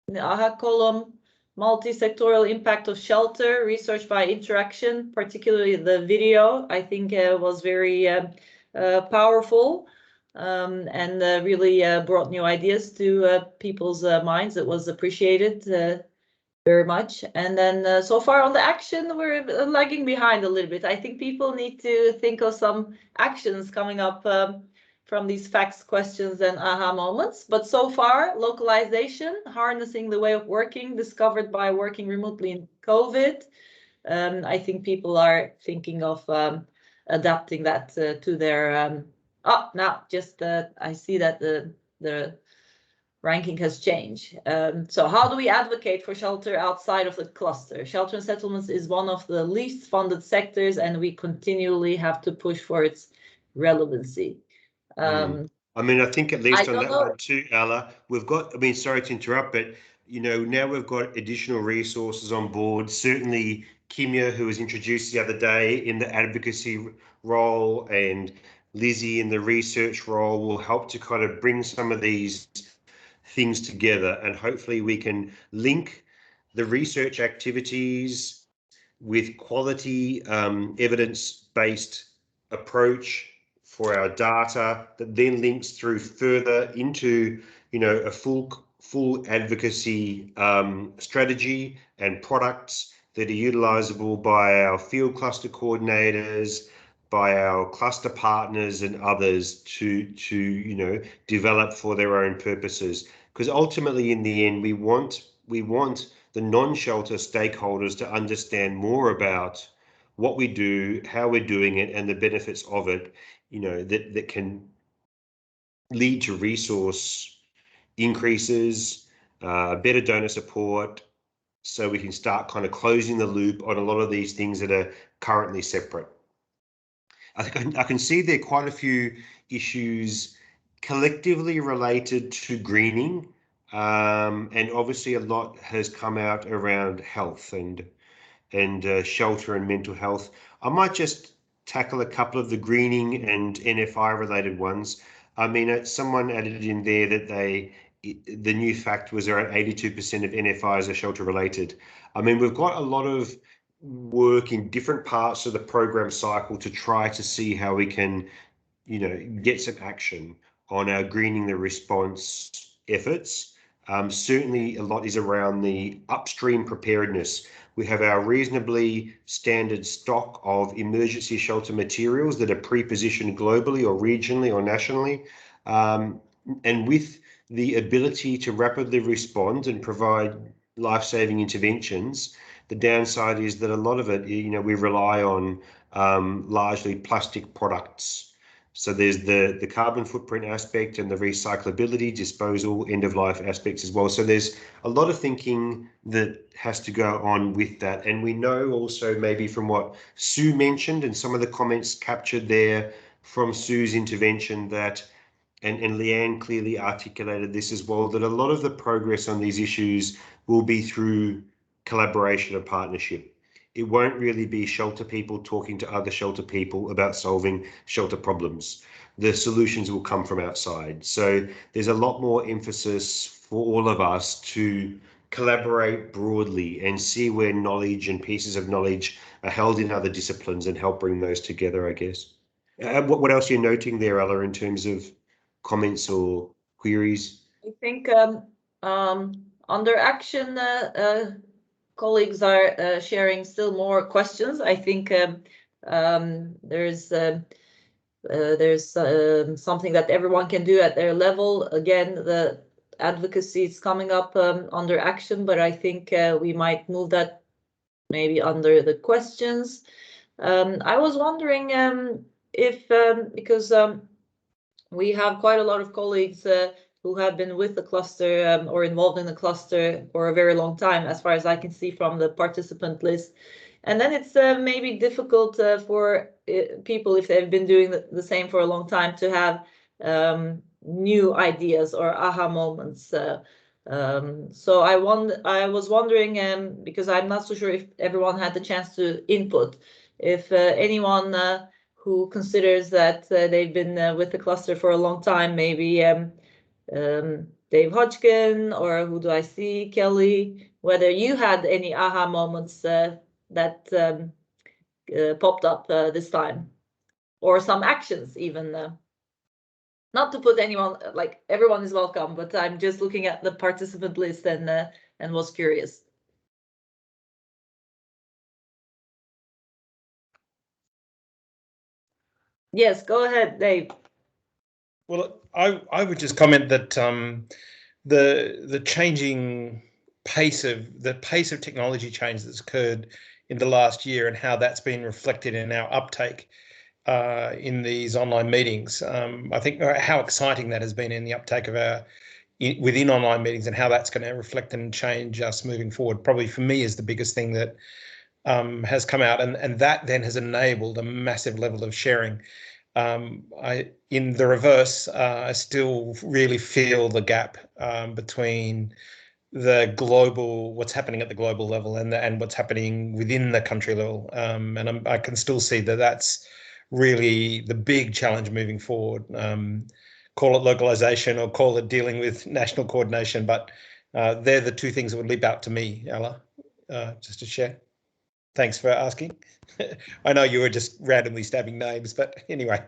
the AHA column, multi-sectoral impact of shelter, research by interaction, particularly the video, I think was very powerful and really brought new ideas to people's minds. It was appreciated very much. And then so far on the action, we're lagging behind a little bit. I think people need to think of some actions coming up from these facts, questions, and aha moments. But so far, localization, harnessing the way of working, discovered by working remotely in COVID. I think people are thinking of adapting that to their. I see that the ranking has changed. So how do we advocate for shelter outside of the cluster? Shelter and settlements is one of the least funded sectors, and we continually have to push for its relevancy. I mean, I think at least on that one too, Ella, we've got, I mean, sorry to interrupt, but, you know, now we've got additional resources on board. Certainly Kimia, who was introduced the other day in the advocacy role, and Lizzie in the research role will help to kind of bring some of these things together, and hopefully we can link the research activities with quality evidence-based approach for our data that then links through further into, you know, a full advocacy strategy and products that are utilizable by our field cluster coordinators, by our cluster partners and others to you know, develop for their own purposes. Because ultimately, in the end, we want the non-shelter stakeholders to understand more about what we do, how we're doing it, and the benefits of it, you know, that can lead to resource increases, better donor support, so we can start kind of closing the loop on a lot of these things that are currently separate. I think I can see there are quite a few issues collectively related to greening, and obviously a lot has come out around health and shelter and mental health. I might just tackle a couple of the greening and NFI related ones. I mean, someone added in there that the new fact was around 82% of NFIs are shelter related. I mean, we've got a lot of work in different parts of the program cycle to try to see how we can, get some action on our greening the response efforts. Certainly a lot is around the upstream preparedness. We have our reasonably standard stock of emergency shelter materials that are pre-positioned globally or regionally or nationally. And with the ability to rapidly respond and provide life-saving interventions, the downside is that a lot of it, we rely on largely plastic products. So there's the carbon footprint aspect and the recyclability, disposal, end-of-life aspects as well. So there's a lot of thinking that has to go on with that. And we know also maybe from what Sue mentioned and some of the comments captured there from Sue's intervention that, and Leanne clearly articulated this as well, that a lot of the progress on these issues will be through collaboration and partnership. It won't really be shelter people talking to other shelter people about solving shelter problems. The solutions will come from outside. So there's a lot more emphasis for all of us to collaborate broadly and see where knowledge and pieces of knowledge are held in other disciplines and help bring those together, I guess. What else are you noting there, Ella, in terms of comments or queries? I think under action, colleagues are sharing still more questions. I think there's something that everyone can do at their level. Again, the advocacy is coming up under action, but I think we might move that maybe under the questions. I was wondering if, because we have quite a lot of colleagues who have been with the cluster or involved in the cluster for a very long time, as far as I can see from the participant list. And then it's maybe difficult for people, if they've been doing the same for a long time, to have new ideas or aha moments. So I was wondering, because I'm not so sure if everyone had the chance to input, if anyone who considers that they've been with the cluster for a long time, maybe Dave Hodgkin, or who do I see, Kelly, whether you had any aha moments that popped up this time, or some actions even. Not to put anyone, like everyone is welcome, but I'm just looking at the participant list and was curious. Yes, go ahead, Dave. Well, I would just comment that the changing pace of technology change that's occurred in the last year and how that's been reflected in our uptake in these online meetings. I think how exciting that has been in the uptake of within online meetings, and how that's going to reflect and change us moving forward, probably for me is the biggest thing that has come out, and that then has enabled a massive level of sharing. In the reverse, I still really feel the gap between the what's happening at the global level and what's happening within the country level, and I can still see that that's really the big challenge moving forward. Call it localization or call it dealing with national coordination, but they're the two things that would leap out to me, Ella, just to share. Thanks for asking. I know you were just randomly stabbing names, but anyway.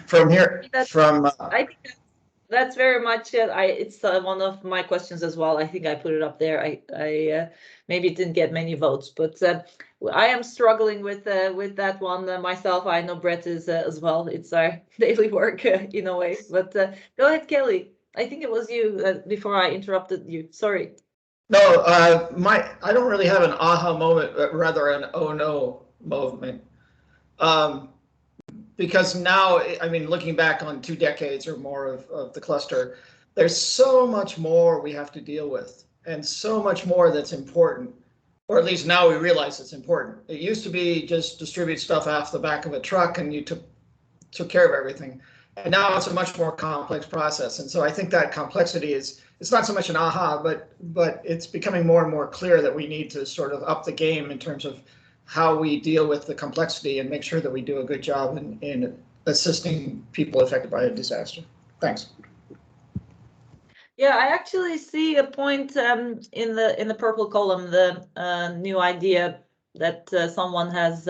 From here, I think that's very much it. It's one of my questions as well. I think I put it up there. I maybe it didn't get many votes, but I am struggling with that one myself. I know Brett is as well. It's our daily work in a way. But go ahead, Kelly. I think it was you before I interrupted you. Sorry. No, I don't really have an aha moment, but rather an oh no moment. Because now, I mean, looking back on 2 decades or more of the cluster, there's so much more we have to deal with, and so much more that's important, or at least now we realize it's important. It used to be just distribute stuff off the back of a truck and you took care of everything. And now it's a much more complex process. And so I think that complexity it's not so much an aha, but it's becoming more and more clear that we need to sort of up the game in terms of how we deal with the complexity and make sure that we do a good job in assisting people affected by a disaster. Thanks. Yeah, I actually see a point in the purple column, the new idea that someone has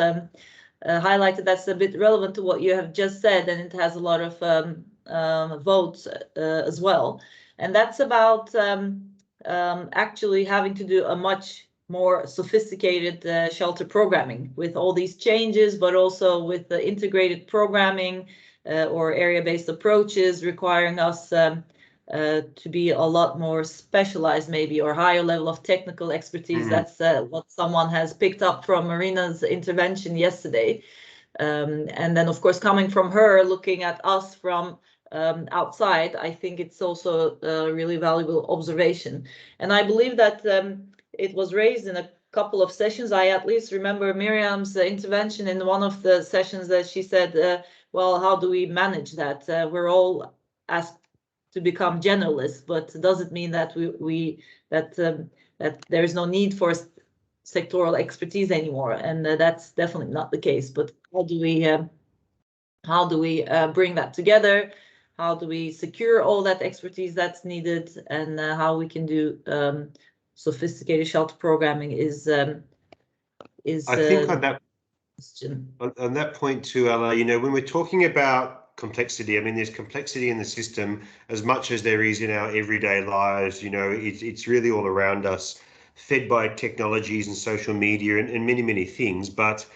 highlighted that's a bit relevant to what you have just said, and it has a lot of votes as well. And that's about actually having to do a much more sophisticated shelter programming with all these changes, but also with the integrated programming or area-based approaches requiring us to be a lot more specialized, maybe, or higher level of technical expertise. That's what someone has picked up from Marina's intervention yesterday. And then, of course, coming from her, looking at us from outside, I think it's also a really valuable observation. And I believe that it was raised in a couple of sessions. I at least remember Miriam's intervention in one of the sessions that she said, well, how do we manage that? We're all asked to become generalists, but does it mean that that there is no need for sectoral expertise anymore? And that's definitely not the case. But how do we bring that together? How do we secure all that expertise that's needed, and how we can do sophisticated shelter programming is I think on that point too, Ella, you know, when we're talking about complexity, I mean, there's complexity in the system as much as there is in our everyday lives. You know, it's really all around us, fed by technologies and social media and many things. But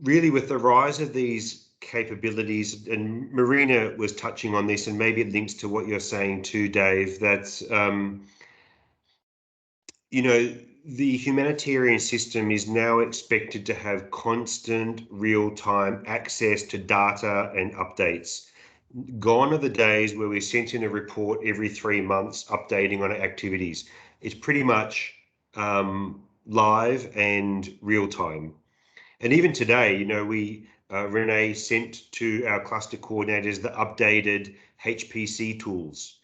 really, with the rise of these capabilities, and Marina was touching on this, and maybe it links to what you're saying too, Dave, that you know, the humanitarian system is now expected to have constant real-time access to data and updates. Gone are the days where we sent in a report every 3 months updating on our activities. It's pretty much live and real-time. And even today, you know, Renee sent to our cluster coordinators the updated HPC tools,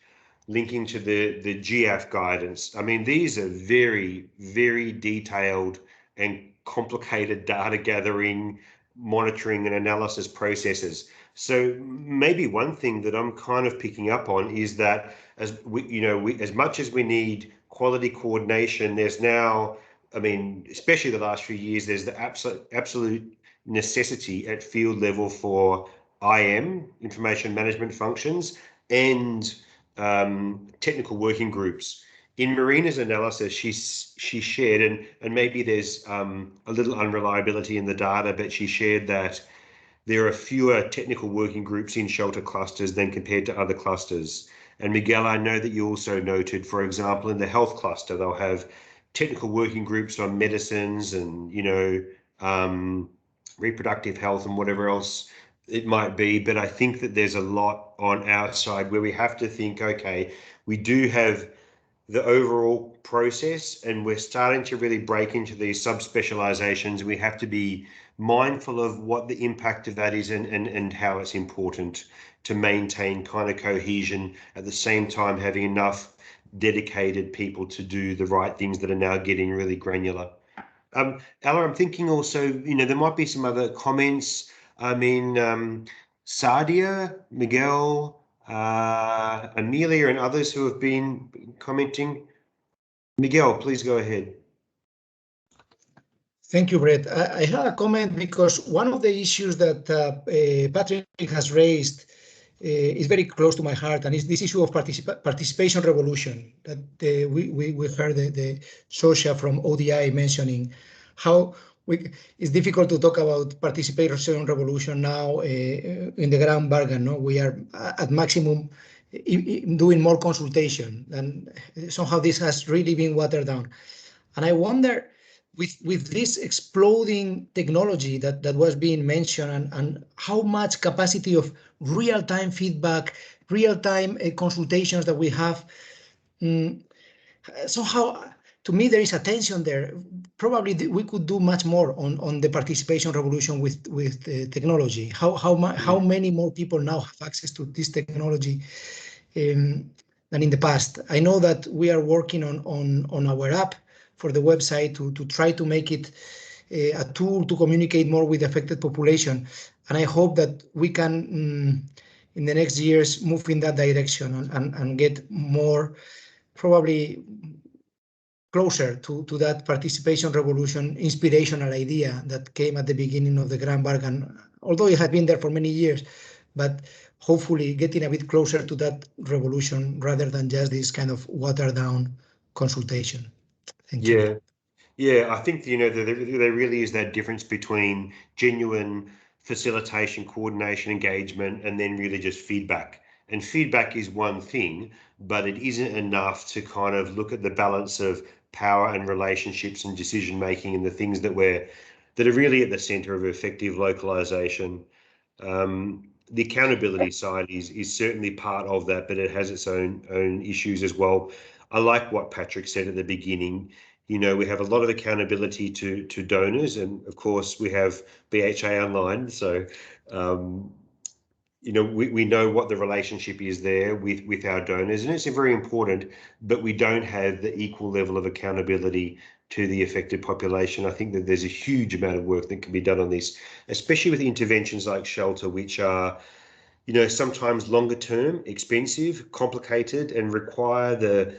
linking to the GAF guidance. I mean, these are very detailed and complicated data gathering, monitoring and analysis processes. So maybe one thing that I'm kind of picking up on is that as much as we need quality coordination, there's now, I mean, especially the last few years, there's the absolute necessity at field level for IM, information management functions, and technical working groups. In Marina's analysis, she shared, and maybe there's a little unreliability in the data, but she shared that there are fewer technical working groups in shelter clusters than compared to other clusters. And Miguel, I know that you also noted, for example, in the health cluster, they'll have technical working groups on medicines and, you know, reproductive health and whatever else it might be. But I think that there's a lot on our side where we have to think, okay, we do have the overall process and we're starting to really break into these subspecializations. We have to be mindful of what the impact of that is and how it's important to maintain kind of cohesion, at the same time having enough dedicated people to do the right things that are now getting really granular. Ella, I'm thinking also, you know, there might be some other comments. I mean, Sadia, Miguel, Amelia and others who have been commenting. Miguel, please go ahead. Thank you, Brett. I had a comment because one of the issues that Patrick has raised is very close to my heart, and it's this issue of participation revolution that we heard the Sosha from ODI mentioning how it's difficult to talk about participation revolution now in the ground bargain. No, we are at maximum doing more consultation, and somehow this has really been watered down. And I wonder, with this exploding technology that was being mentioned, and how much capacity of real-time feedback, real-time consultations that we have. Somehow, to me, there is a tension there. Probably we could do much more on the participation revolution with technology. How many more people now have access to this technology than in the past? I know that we are working on our app for the website to try to make it a tool to communicate more with the affected population. And I hope that we can, in the next years, move in that direction and get more, probably closer to that participation revolution inspirational idea that came at the beginning of the Grand Bargain, although it had been there for many years, but hopefully getting a bit closer to that revolution rather than just this kind of watered down consultation. Thank you. Yeah, I think, there really is that difference between genuine facilitation, coordination, engagement, and then really just feedback. And feedback is one thing, but it isn't enough to kind of look at the balance of power and relationships and decision making and the things that are really at the center of effective localization. The accountability side is certainly part of that, but it has its own issues as well. I like what Patrick said at the beginning. We have a lot of accountability to donors, and of course we have BHA Online. So, we know what the relationship is there with our donors, and it's very important, but we don't have the equal level of accountability to the affected population. I think that there's a huge amount of work that can be done on this, especially with interventions like shelter, which are, sometimes longer term, expensive, complicated, and require the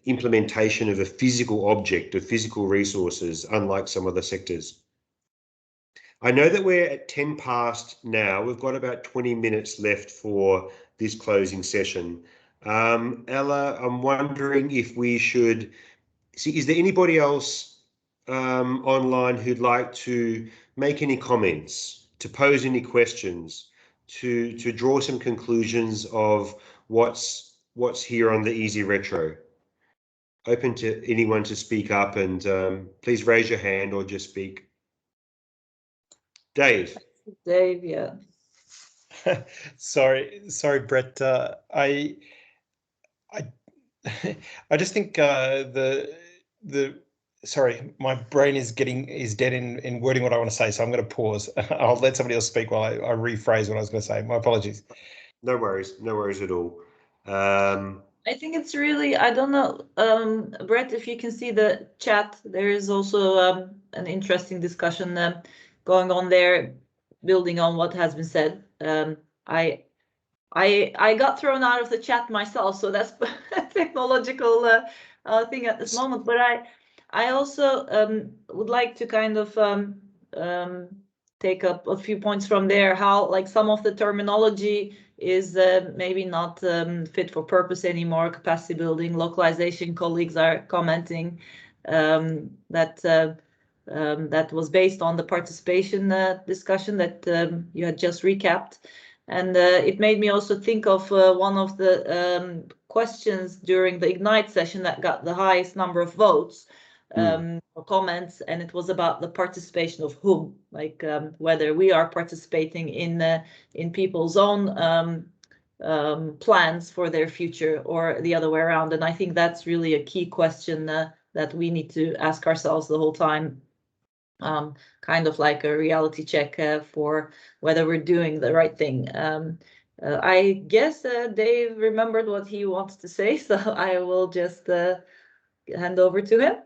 implementation of a physical object, of physical resources, unlike some other sectors. I know that we're at 10 past now. We've got about 20 minutes left for this closing session. Ella, I'm wondering if we should see, is there anybody else online who'd like to make any comments, to pose any questions, to draw some conclusions of what's here on the Easy Retro? Open to anyone to speak up, and please raise your hand or just speak. Dave, yeah. Sorry, Brett. I just think sorry, my brain is dead in wording what I want to say, so I'm going to pause. I'll let somebody else speak while I rephrase what I was going to say. My apologies. No worries at all. I think it's really, I don't know, Brett, if you can see the chat, there is also an interesting discussion going on there, building on what has been said. I got thrown out of the chat myself, so that's a technological thing at this moment. But I also would like to kind of take up a few points from there, how like some of the terminology is maybe not fit for purpose anymore. Capacity building, localization, colleagues are commenting that was based on the participation discussion that you had just recapped. And it made me also think of one of the questions during the Ignite session that got the highest number of votes or comments, and it was about the participation of whom, like whether we are participating in people's own plans for their future or the other way around. And I think that's really a key question that we need to ask ourselves the whole time. Kind of like a reality check for whether we're doing the right thing. I guess Dave remembered what he wants to say, so I will just hand over to him.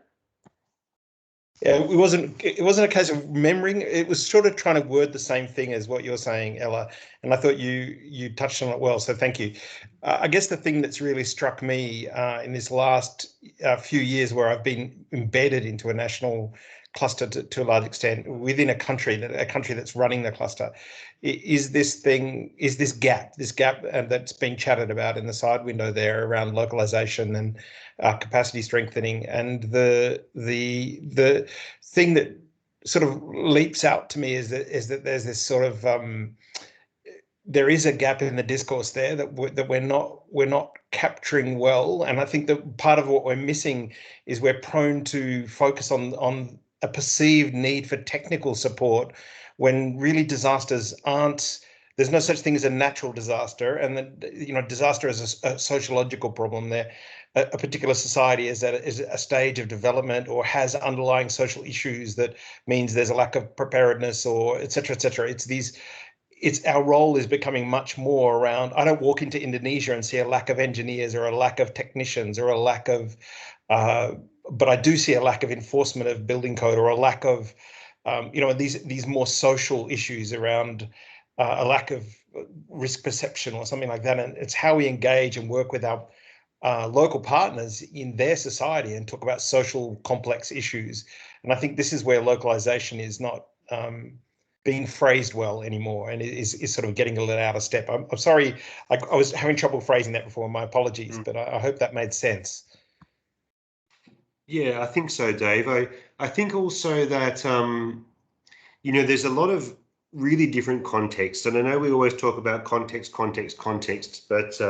Yeah, it wasn't a case of remembering. It was sort of trying to word the same thing as what you're saying, Ella, and I thought you touched on it well, so thank you. I guess the thing that's really struck me in this last few years where I've been embedded into a national cluster to a large extent within a country that's running the cluster is this gap that's been chatted about in the side window there around localization and capacity strengthening. And the thing that sort of leaps out to me is that there's this sort of there is a gap in the discourse there that we're not capturing well. And I think that part of what we're missing is we're prone to focus on a perceived need for technical support when really disasters aren't there's no such thing as a natural disaster, and that disaster is a sociological problem. There, a particular society is at a stage of development or has underlying social issues that means there's a lack of preparedness, or et cetera, et cetera. It's our role is becoming much more around. I don't walk into Indonesia and see a lack of engineers or a lack of technicians or a lack of, but I do see a lack of enforcement of building code, or a lack of, these more social issues around a lack of risk perception or something like that. And it's how we engage and work with our local partners in their society and talk about social complex issues. And I think this is where localization is not being phrased well anymore, and is sort of getting a little out of step. I'm sorry, I was having trouble phrasing that before. My apologies, but I hope that made sense. Yeah, I think so, Dave. I think also that there's a lot of really different contexts, and I know we always talk about context, but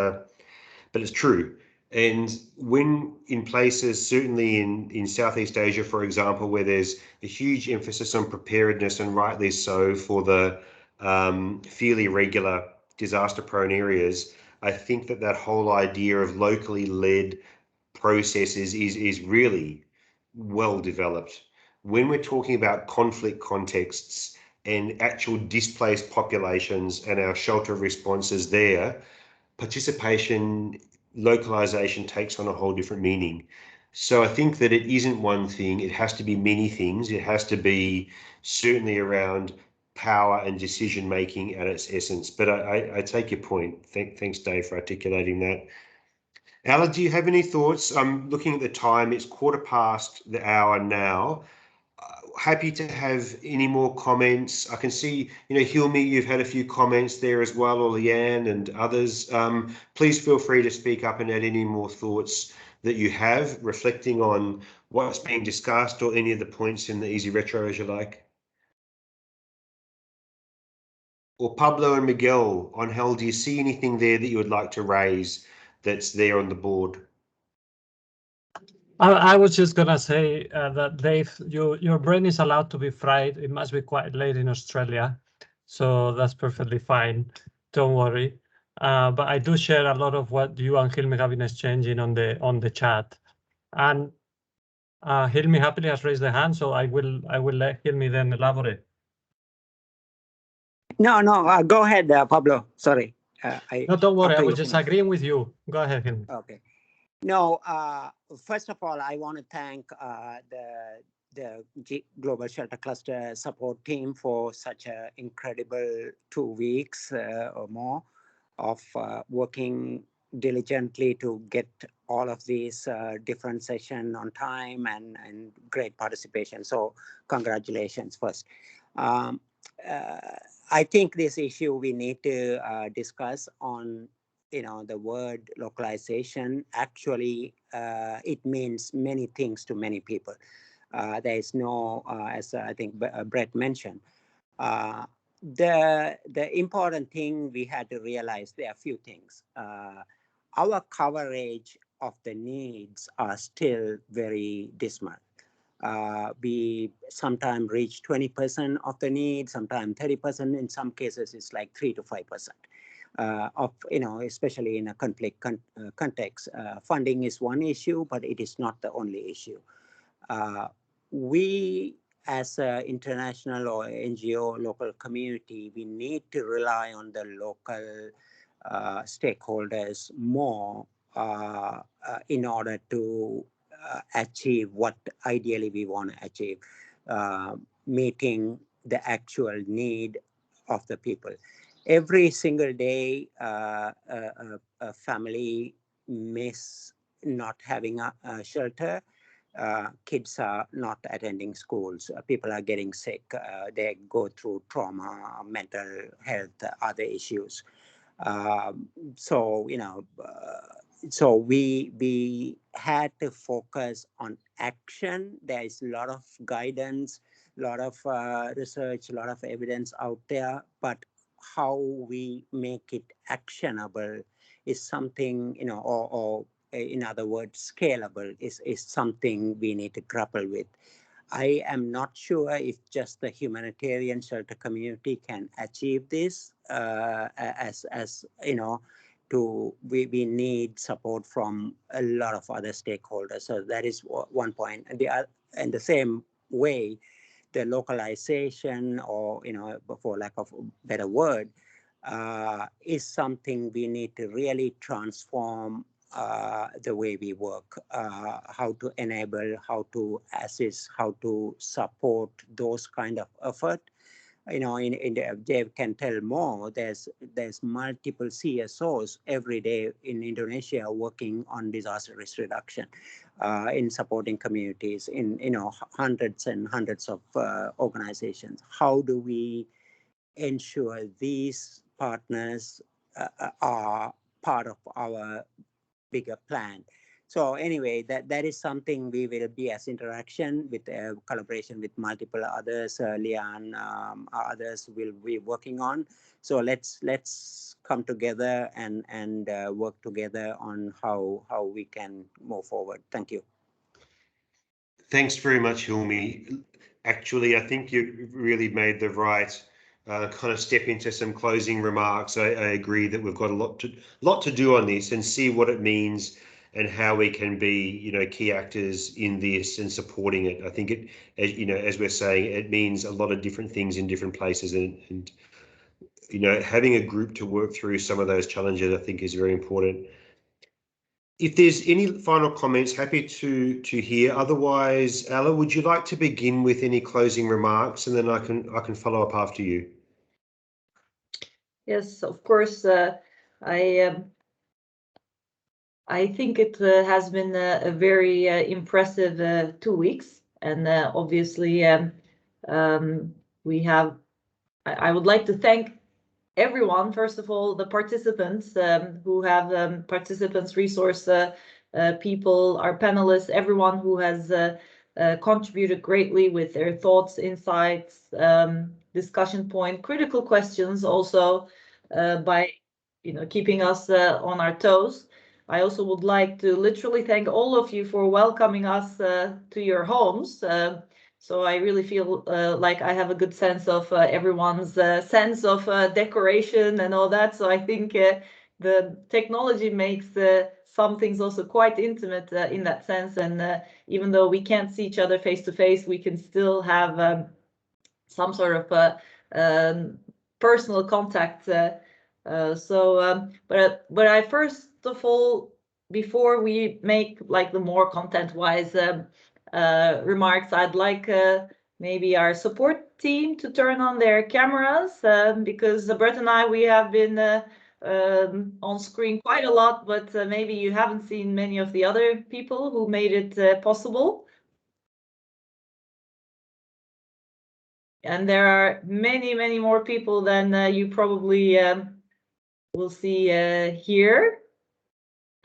it's true. And when in places, certainly in Southeast Asia, for example, where there's a huge emphasis on preparedness, and rightly so, for the fairly regular disaster-prone areas, I think that whole idea of locally led processes is really well developed. When we're talking about conflict contexts and actual displaced populations and our shelter responses there, participation, localization takes on a whole different meaning. So I think that it isn't one thing, it has to be many things. It has to be certainly around power and decision making at its essence. But I take your point. Thanks, Dave, for articulating that. Ella, do you have any thoughts? I'm looking at the time, it's 1:15 now. Happy to have any more comments. I can see, Hilmi, you've had a few comments there as well, or Leanne and others. Please feel free to speak up and add any more thoughts that you have, reflecting on what's being discussed, or any of the points in the Easy Retro, as you like. Or Pablo and Miguel on Hell, do you see anything there that you would like to raise that's there on the board? I was just gonna say that, Dave, your brain is allowed to be fried. It must be quite late in Australia, so that's perfectly fine. Don't worry. But I do share a lot of what you and Hilmi have been exchanging on the chat. And Hilmi happily has raised the hand, so I will let Hilmi then elaborate. No, go ahead, Pablo. Sorry. No, don't worry. I was just agreeing with you. Go ahead, Hilmi. Okay. No, first of all, I want to thank the Global Shelter Cluster support team for such an incredible 2 weeks or more of working diligently to get all of these different sessions on time, and great participation. So congratulations first. I think this issue we need to discuss on the word localization. Actually, it means many things to many people. There is no, as I think Brett mentioned, the important thing we had to realize, there are a few things. Our coverage of the needs are still very dismal. We sometimes reach 20% of the need, sometimes 30%. In some cases, it's like 3 to 5%. Of especially in a conflict context. Funding is one issue, but it is not the only issue. We, as an international or NGO local community, we need to rely on the local stakeholders more in order to achieve what ideally we want to achieve, meeting the actual need of the people. Every single day, a family miss not having a shelter. Kids are not attending schools. People are getting sick. They go through trauma, mental health, other issues. So we had to focus on action. There is a lot of guidance, a lot of research, a lot of evidence out there, but how we make it actionable is something, or in other words, scalable is something we need to grapple with. I am not sure if just the humanitarian shelter community can achieve this. As you know, we need support from a lot of other stakeholders. So that is one point. And the same way, the localization, or for lack of a better word, is something we need to really transform the way we work, how to enable, how to assist, how to support those kind of effort. Dave can tell more. There's multiple CSOs every day in Indonesia working on disaster risk reduction, in supporting communities, in hundreds and hundreds of organizations. How do we ensure these partners are part of our bigger plan? So anyway, that is something we will be as interaction with collaboration with multiple others. Lian, others will be working on. So let's come together and work together on how we can move forward. Thank you. Thanks very much, Hilmi. Actually, I think you really made the right kind of step into some closing remarks. I agree that we've got a lot to do on this and see what it means and how we can be, key actors in this and supporting it. I think it, as we're saying, it means a lot of different things in different places, and having a group to work through some of those challenges, I think, is very important. If there's any final comments, happy to hear. Otherwise, Ella, would you like to begin with any closing remarks, and then I can follow up after you? Yes, of course. I think it has been a very impressive 2 weeks, and obviously we have. I would like to thank everyone. First of all, the participants who have participants, resource people, our panelists, everyone who has contributed greatly with their thoughts, insights, discussion point, critical questions, also by keeping us on our toes. I also would like to literally thank all of you for welcoming us to your homes. So I really feel like I have a good sense of everyone's sense of decoration and all that. So I think the technology makes some things also quite intimate in that sense. And even though we can't see each other face to face, we can still have some sort of personal contact. But I first of all, before we make like the more content-wise remarks, I'd like maybe our support team to turn on their cameras, because Brett and I, we have been on screen quite a lot, but maybe you haven't seen many of the other people who made it possible. And there are many, many more people than you probably will see here.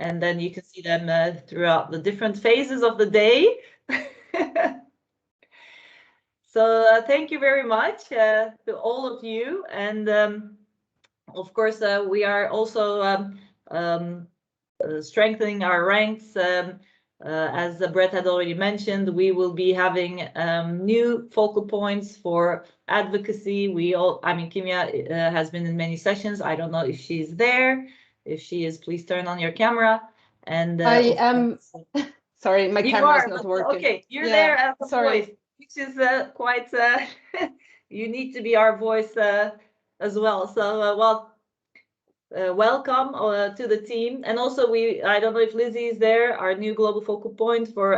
And then you can see them throughout the different phases of the day. So thank you very much to all of you. And of course, we are also strengthening our ranks. As Brett had already mentioned, we will be having new focal points for advocacy. Kimia has been in many sessions. I don't know if she's there. If she is, please turn on your camera. And I am. Sorry, my camera is not working. Okay, you're there as a voice, which is quite. You need to be our voice as well. So welcome to the team. And also I don't know if Lizzie is there, our new global focal point for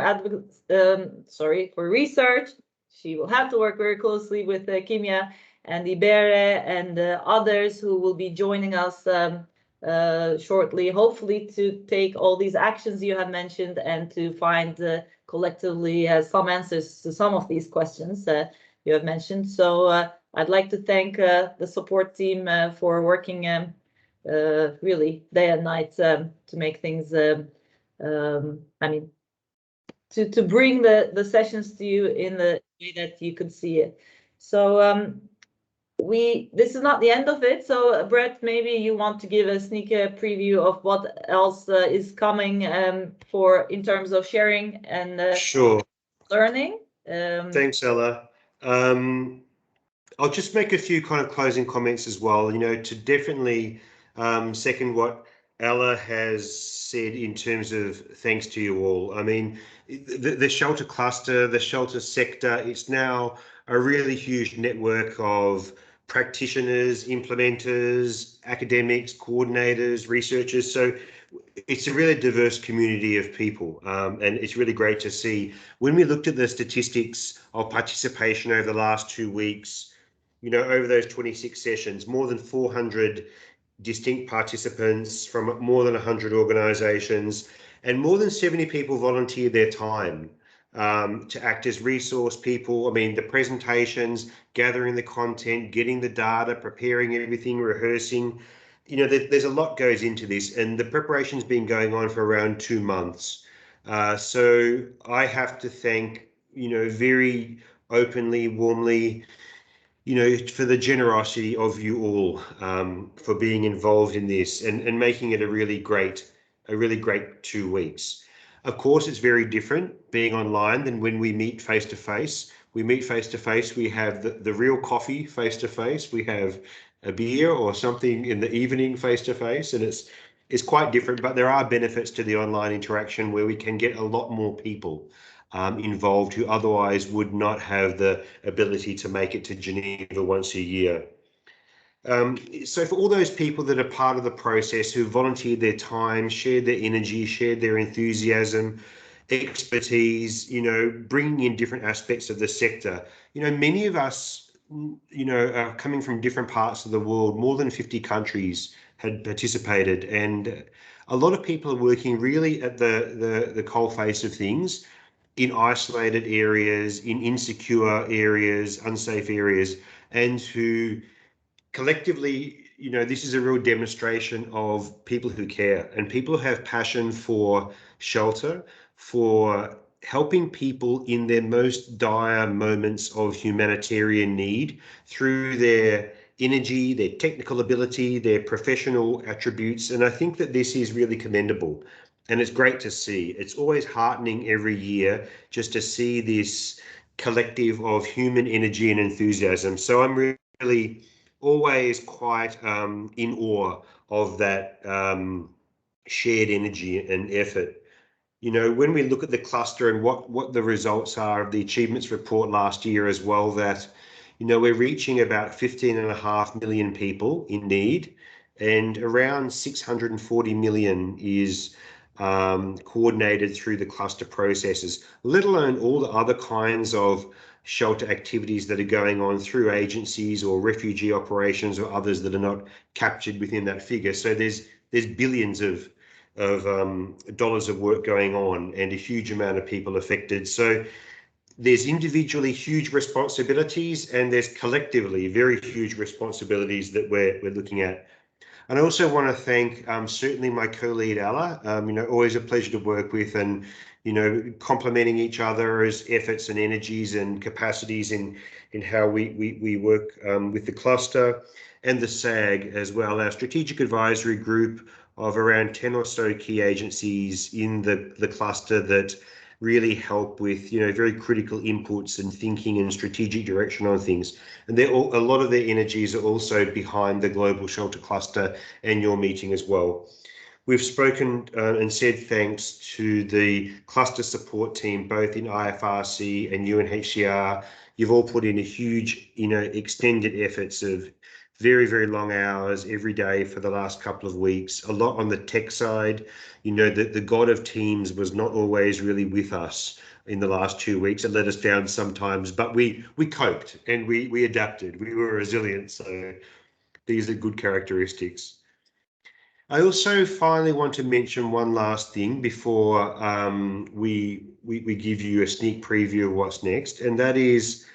for research. She will have to work very closely with Kimia and Ibere and others who will be joining us shortly, hopefully to take all these actions you have mentioned and to find collectively some answers to some of these questions you have mentioned. So I'd like to thank the support team for working really day and night to make things, to bring the sessions to you in the way that you could see it. So this is not the end of it. So Brett, maybe you want to give a sneak preview of what else is coming in terms of sharing and sure. Learning. Thanks, Ella. I'll just make a few kind of closing comments as well, to definitely second what Ella has said in terms of thanks to you all. I mean, the shelter cluster, the shelter sector, it's now a really huge network of practitioners, implementers, academics, coordinators, researchers. So it's a really diverse community of people, and it's really great to see. When we looked at the statistics of participation over the last 2 weeks, over those 26 sessions, more than 400 distinct participants from more than 100 organisations, and more than 70 people volunteered their time to act as resource people. I mean, the presentations, gathering the content, getting the data, preparing everything, rehearsing. There's a lot goes into this, and the preparation's been going on for around 2 months. So I have to thank, very openly, warmly, for the generosity of you all, for being involved in this and making it a really great 2 weeks. Of course, it's very different being online than when we meet face to face. We meet face to face, we have the real coffee face to face, we have a beer or something in the evening face to face, and it's quite different, but there are benefits to the online interaction where we can get a lot more people involved who otherwise would not have the ability to make it to Geneva once a year. So for all those people that are part of the process, who volunteered their time, shared their energy, shared their enthusiasm, expertise, bringing in different aspects of the sector, many of us, are coming from different parts of the world. More than 50 countries had participated, and a lot of people are working really at the coalface of things, in isolated areas, in insecure areas, unsafe areas, and who collectively, this is a real demonstration of people who care and people who have passion for shelter, for helping people in their most dire moments of humanitarian need through their energy, their technical ability, their professional attributes. And I think that this is really commendable. And it's great to see. It's always heartening every year just to see this collective of human energy and enthusiasm. So I'm really always quite in awe of that shared energy and effort. When we look at the cluster and what the results are of the achievements report last year as well, that, we're reaching about 15.5 million people in need, and around 640 million is coordinated through the cluster processes, let alone all the other kinds of shelter activities that are going on through agencies or refugee operations or others that are not captured within that figure. So there's billions of dollars of work going on and a huge amount of people affected. So there's individually huge responsibilities, and there's collectively very huge responsibilities that we're looking at. And I also want to thank certainly my co-lead Ella, always a pleasure to work with, and complementing each other's efforts and energies and capacities in how we work with the cluster, and the SAG as well, our strategic advisory group of around 10 or so key agencies in the cluster that really help with very critical inputs and thinking and strategic direction on things. And a lot of their energies are also behind the Global Shelter Cluster and your meeting as well. We've spoken and said thanks to the cluster support team, both in IFRC and UNHCR. You've all put in a huge, extended efforts of very, very long hours every day for the last couple of weeks. A lot on the tech side. The God of Teams was not always really with us in the last 2 weeks. It let us down sometimes, but we coped and we adapted. We were resilient. So these are good characteristics. I also finally want to mention one last thing before we give you a sneak preview of what's next, and that is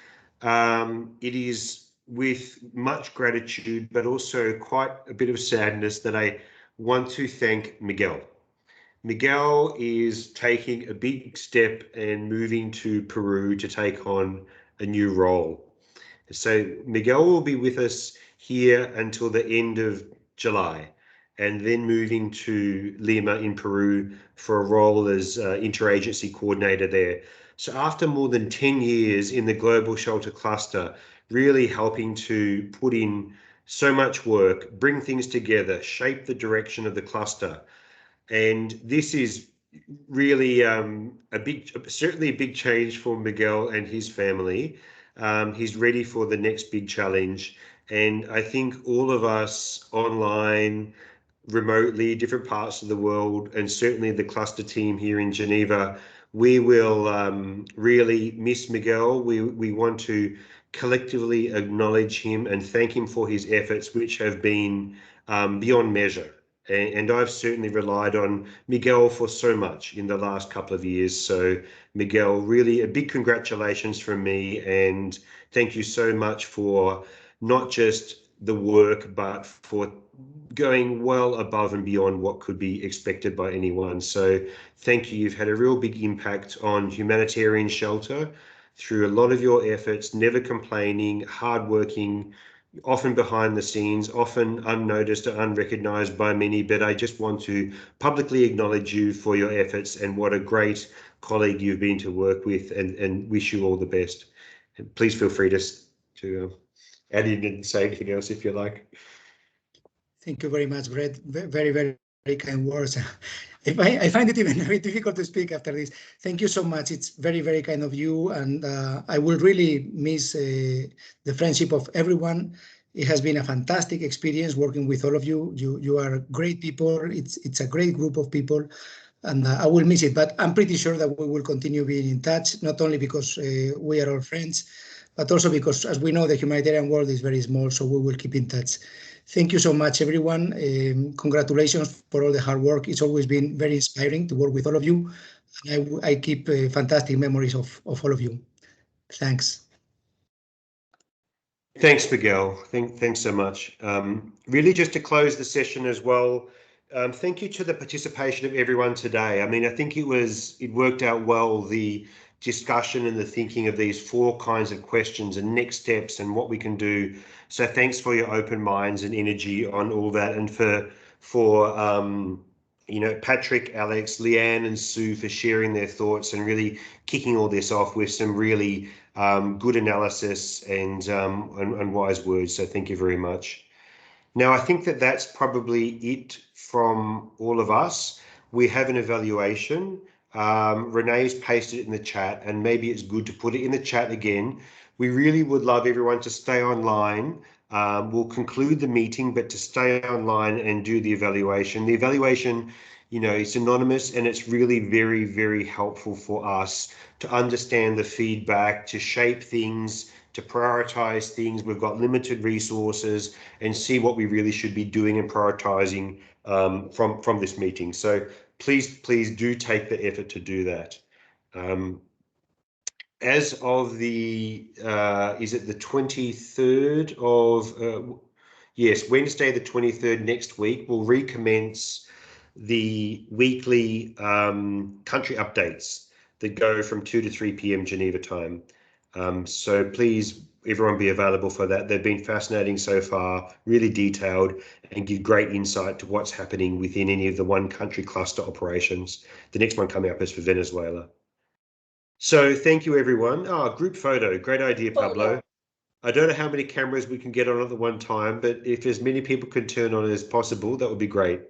it is with much gratitude, but also quite a bit of sadness, that I want to thank Miguel. Miguel is taking a big step and moving to Peru to take on a new role. So Miguel will be with us here until the end of July. and then moving to Lima in Peru for a role as interagency coordinator there. So after more than 10 years in the Global Shelter Cluster, really helping to put in so much work, bring things together, shape the direction of the cluster. And this is really certainly a big change for Miguel and his family. He's ready for the next big challenge. And I think all of us online, remotely, different parts of the world, and certainly the cluster team here in Geneva, we will really miss Miguel. We want to collectively acknowledge him and thank him for his efforts, which have been beyond measure. And I've certainly relied on Miguel for so much in the last couple of years. So Miguel, really a big congratulations from me, and thank you so much for not just the work, but for going well above and beyond what could be expected by anyone. So thank you. You've had a real big impact on humanitarian shelter through a lot of your efforts, never complaining, hardworking, often behind the scenes, often unnoticed or unrecognized by many. But I just want to publicly acknowledge you for your efforts and what a great colleague you've been to work with, and wish you all the best. And please feel free to add in and say anything else if you like. Thank you very much, Brett. Very, very kind words. I find it even very difficult to speak after this. Thank you so much. It's very, very kind of you. And I will really miss the friendship of everyone. It has been a fantastic experience working with all of you. You are great people. It's a great group of people. And I will miss it. But I'm pretty sure that we will continue being in touch, not only because we are all friends, but also because, as we know, the humanitarian world is very small, so we will keep in touch. Thank you so much, everyone. Congratulations for all the hard work. It's always been very inspiring to work with all of you. I keep fantastic memories of all of you. Thanks. Thanks, Miguel. Thanks so much. Really, just to close the session as well, thank you to the participation of everyone today. I mean, I think it worked out well, the discussion and the thinking of these 4 kinds of questions and next steps and what we can do. So thanks for your open minds and energy on all that, and for you know, Patrick, Alex, Leanne and Sue for sharing their thoughts and really kicking all this off with some really good analysis and wise words. So thank you very much. Now, I think that that's probably it from all of us. We have an evaluation. Renee's pasted it in the chat, and maybe it's good to put it in the chat again. We really would love everyone to stay online. We'll conclude the meeting, but to stay online and do the evaluation. The evaluation, you know, it's anonymous, and it's really very, very helpful for us to understand the feedback, to shape things, to prioritize things. We've got limited resources, and see what we really should be doing and prioritizing from this meeting. So please do take the effort to do that. As of the, is it the 23rd of, yes, Wednesday the 23rd next week, we'll recommence the weekly country updates that go from 2 to 3 p.m. Geneva time. So please, everyone be available for that. They've been fascinating so far, really detailed, and give great insight to what's happening within any of the one country cluster operations. The next one coming up is for Venezuela. So thank you, everyone. Group photo, great idea, Pablo. I don't know how many cameras we can get on at the one time, but if as many people can turn on as possible, that would be great.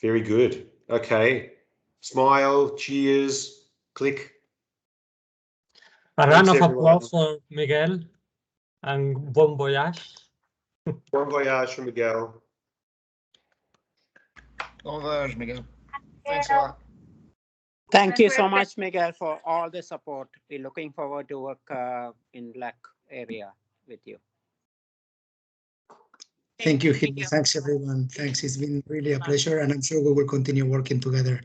Very good. Okay. Smile, cheers, click. A round of applause for Miguel and bon voyage. Bon voyage from Miguel. Bon voyage, Miguel. Thanks a lot. Thank you so much, Miguel, for all the support. We're looking forward to work in LAC area with you. Thank you, Hilda. Thanks, everyone. Thanks. It's been really a pleasure, and I'm sure we will continue working together,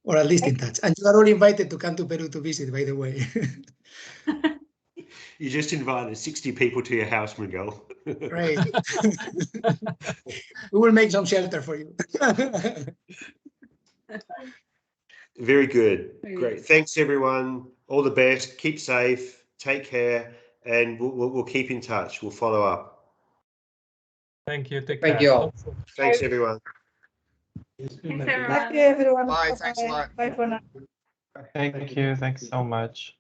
or at least in touch. And you are all invited to come to Peru to visit, by the way. You just invited 60 people to your house, Miguel. Great. We will make some shelter for you. Very good. Great. Thanks, everyone. All the best. Keep safe. Take care. And we'll keep in touch. We'll follow up. Thank you. Take Thank care. you all. Thanks, everyone. Thanks, everyone. Thank you, everyone. Bye. Thanks a lot. Bye for now. Thank you. Thanks so much.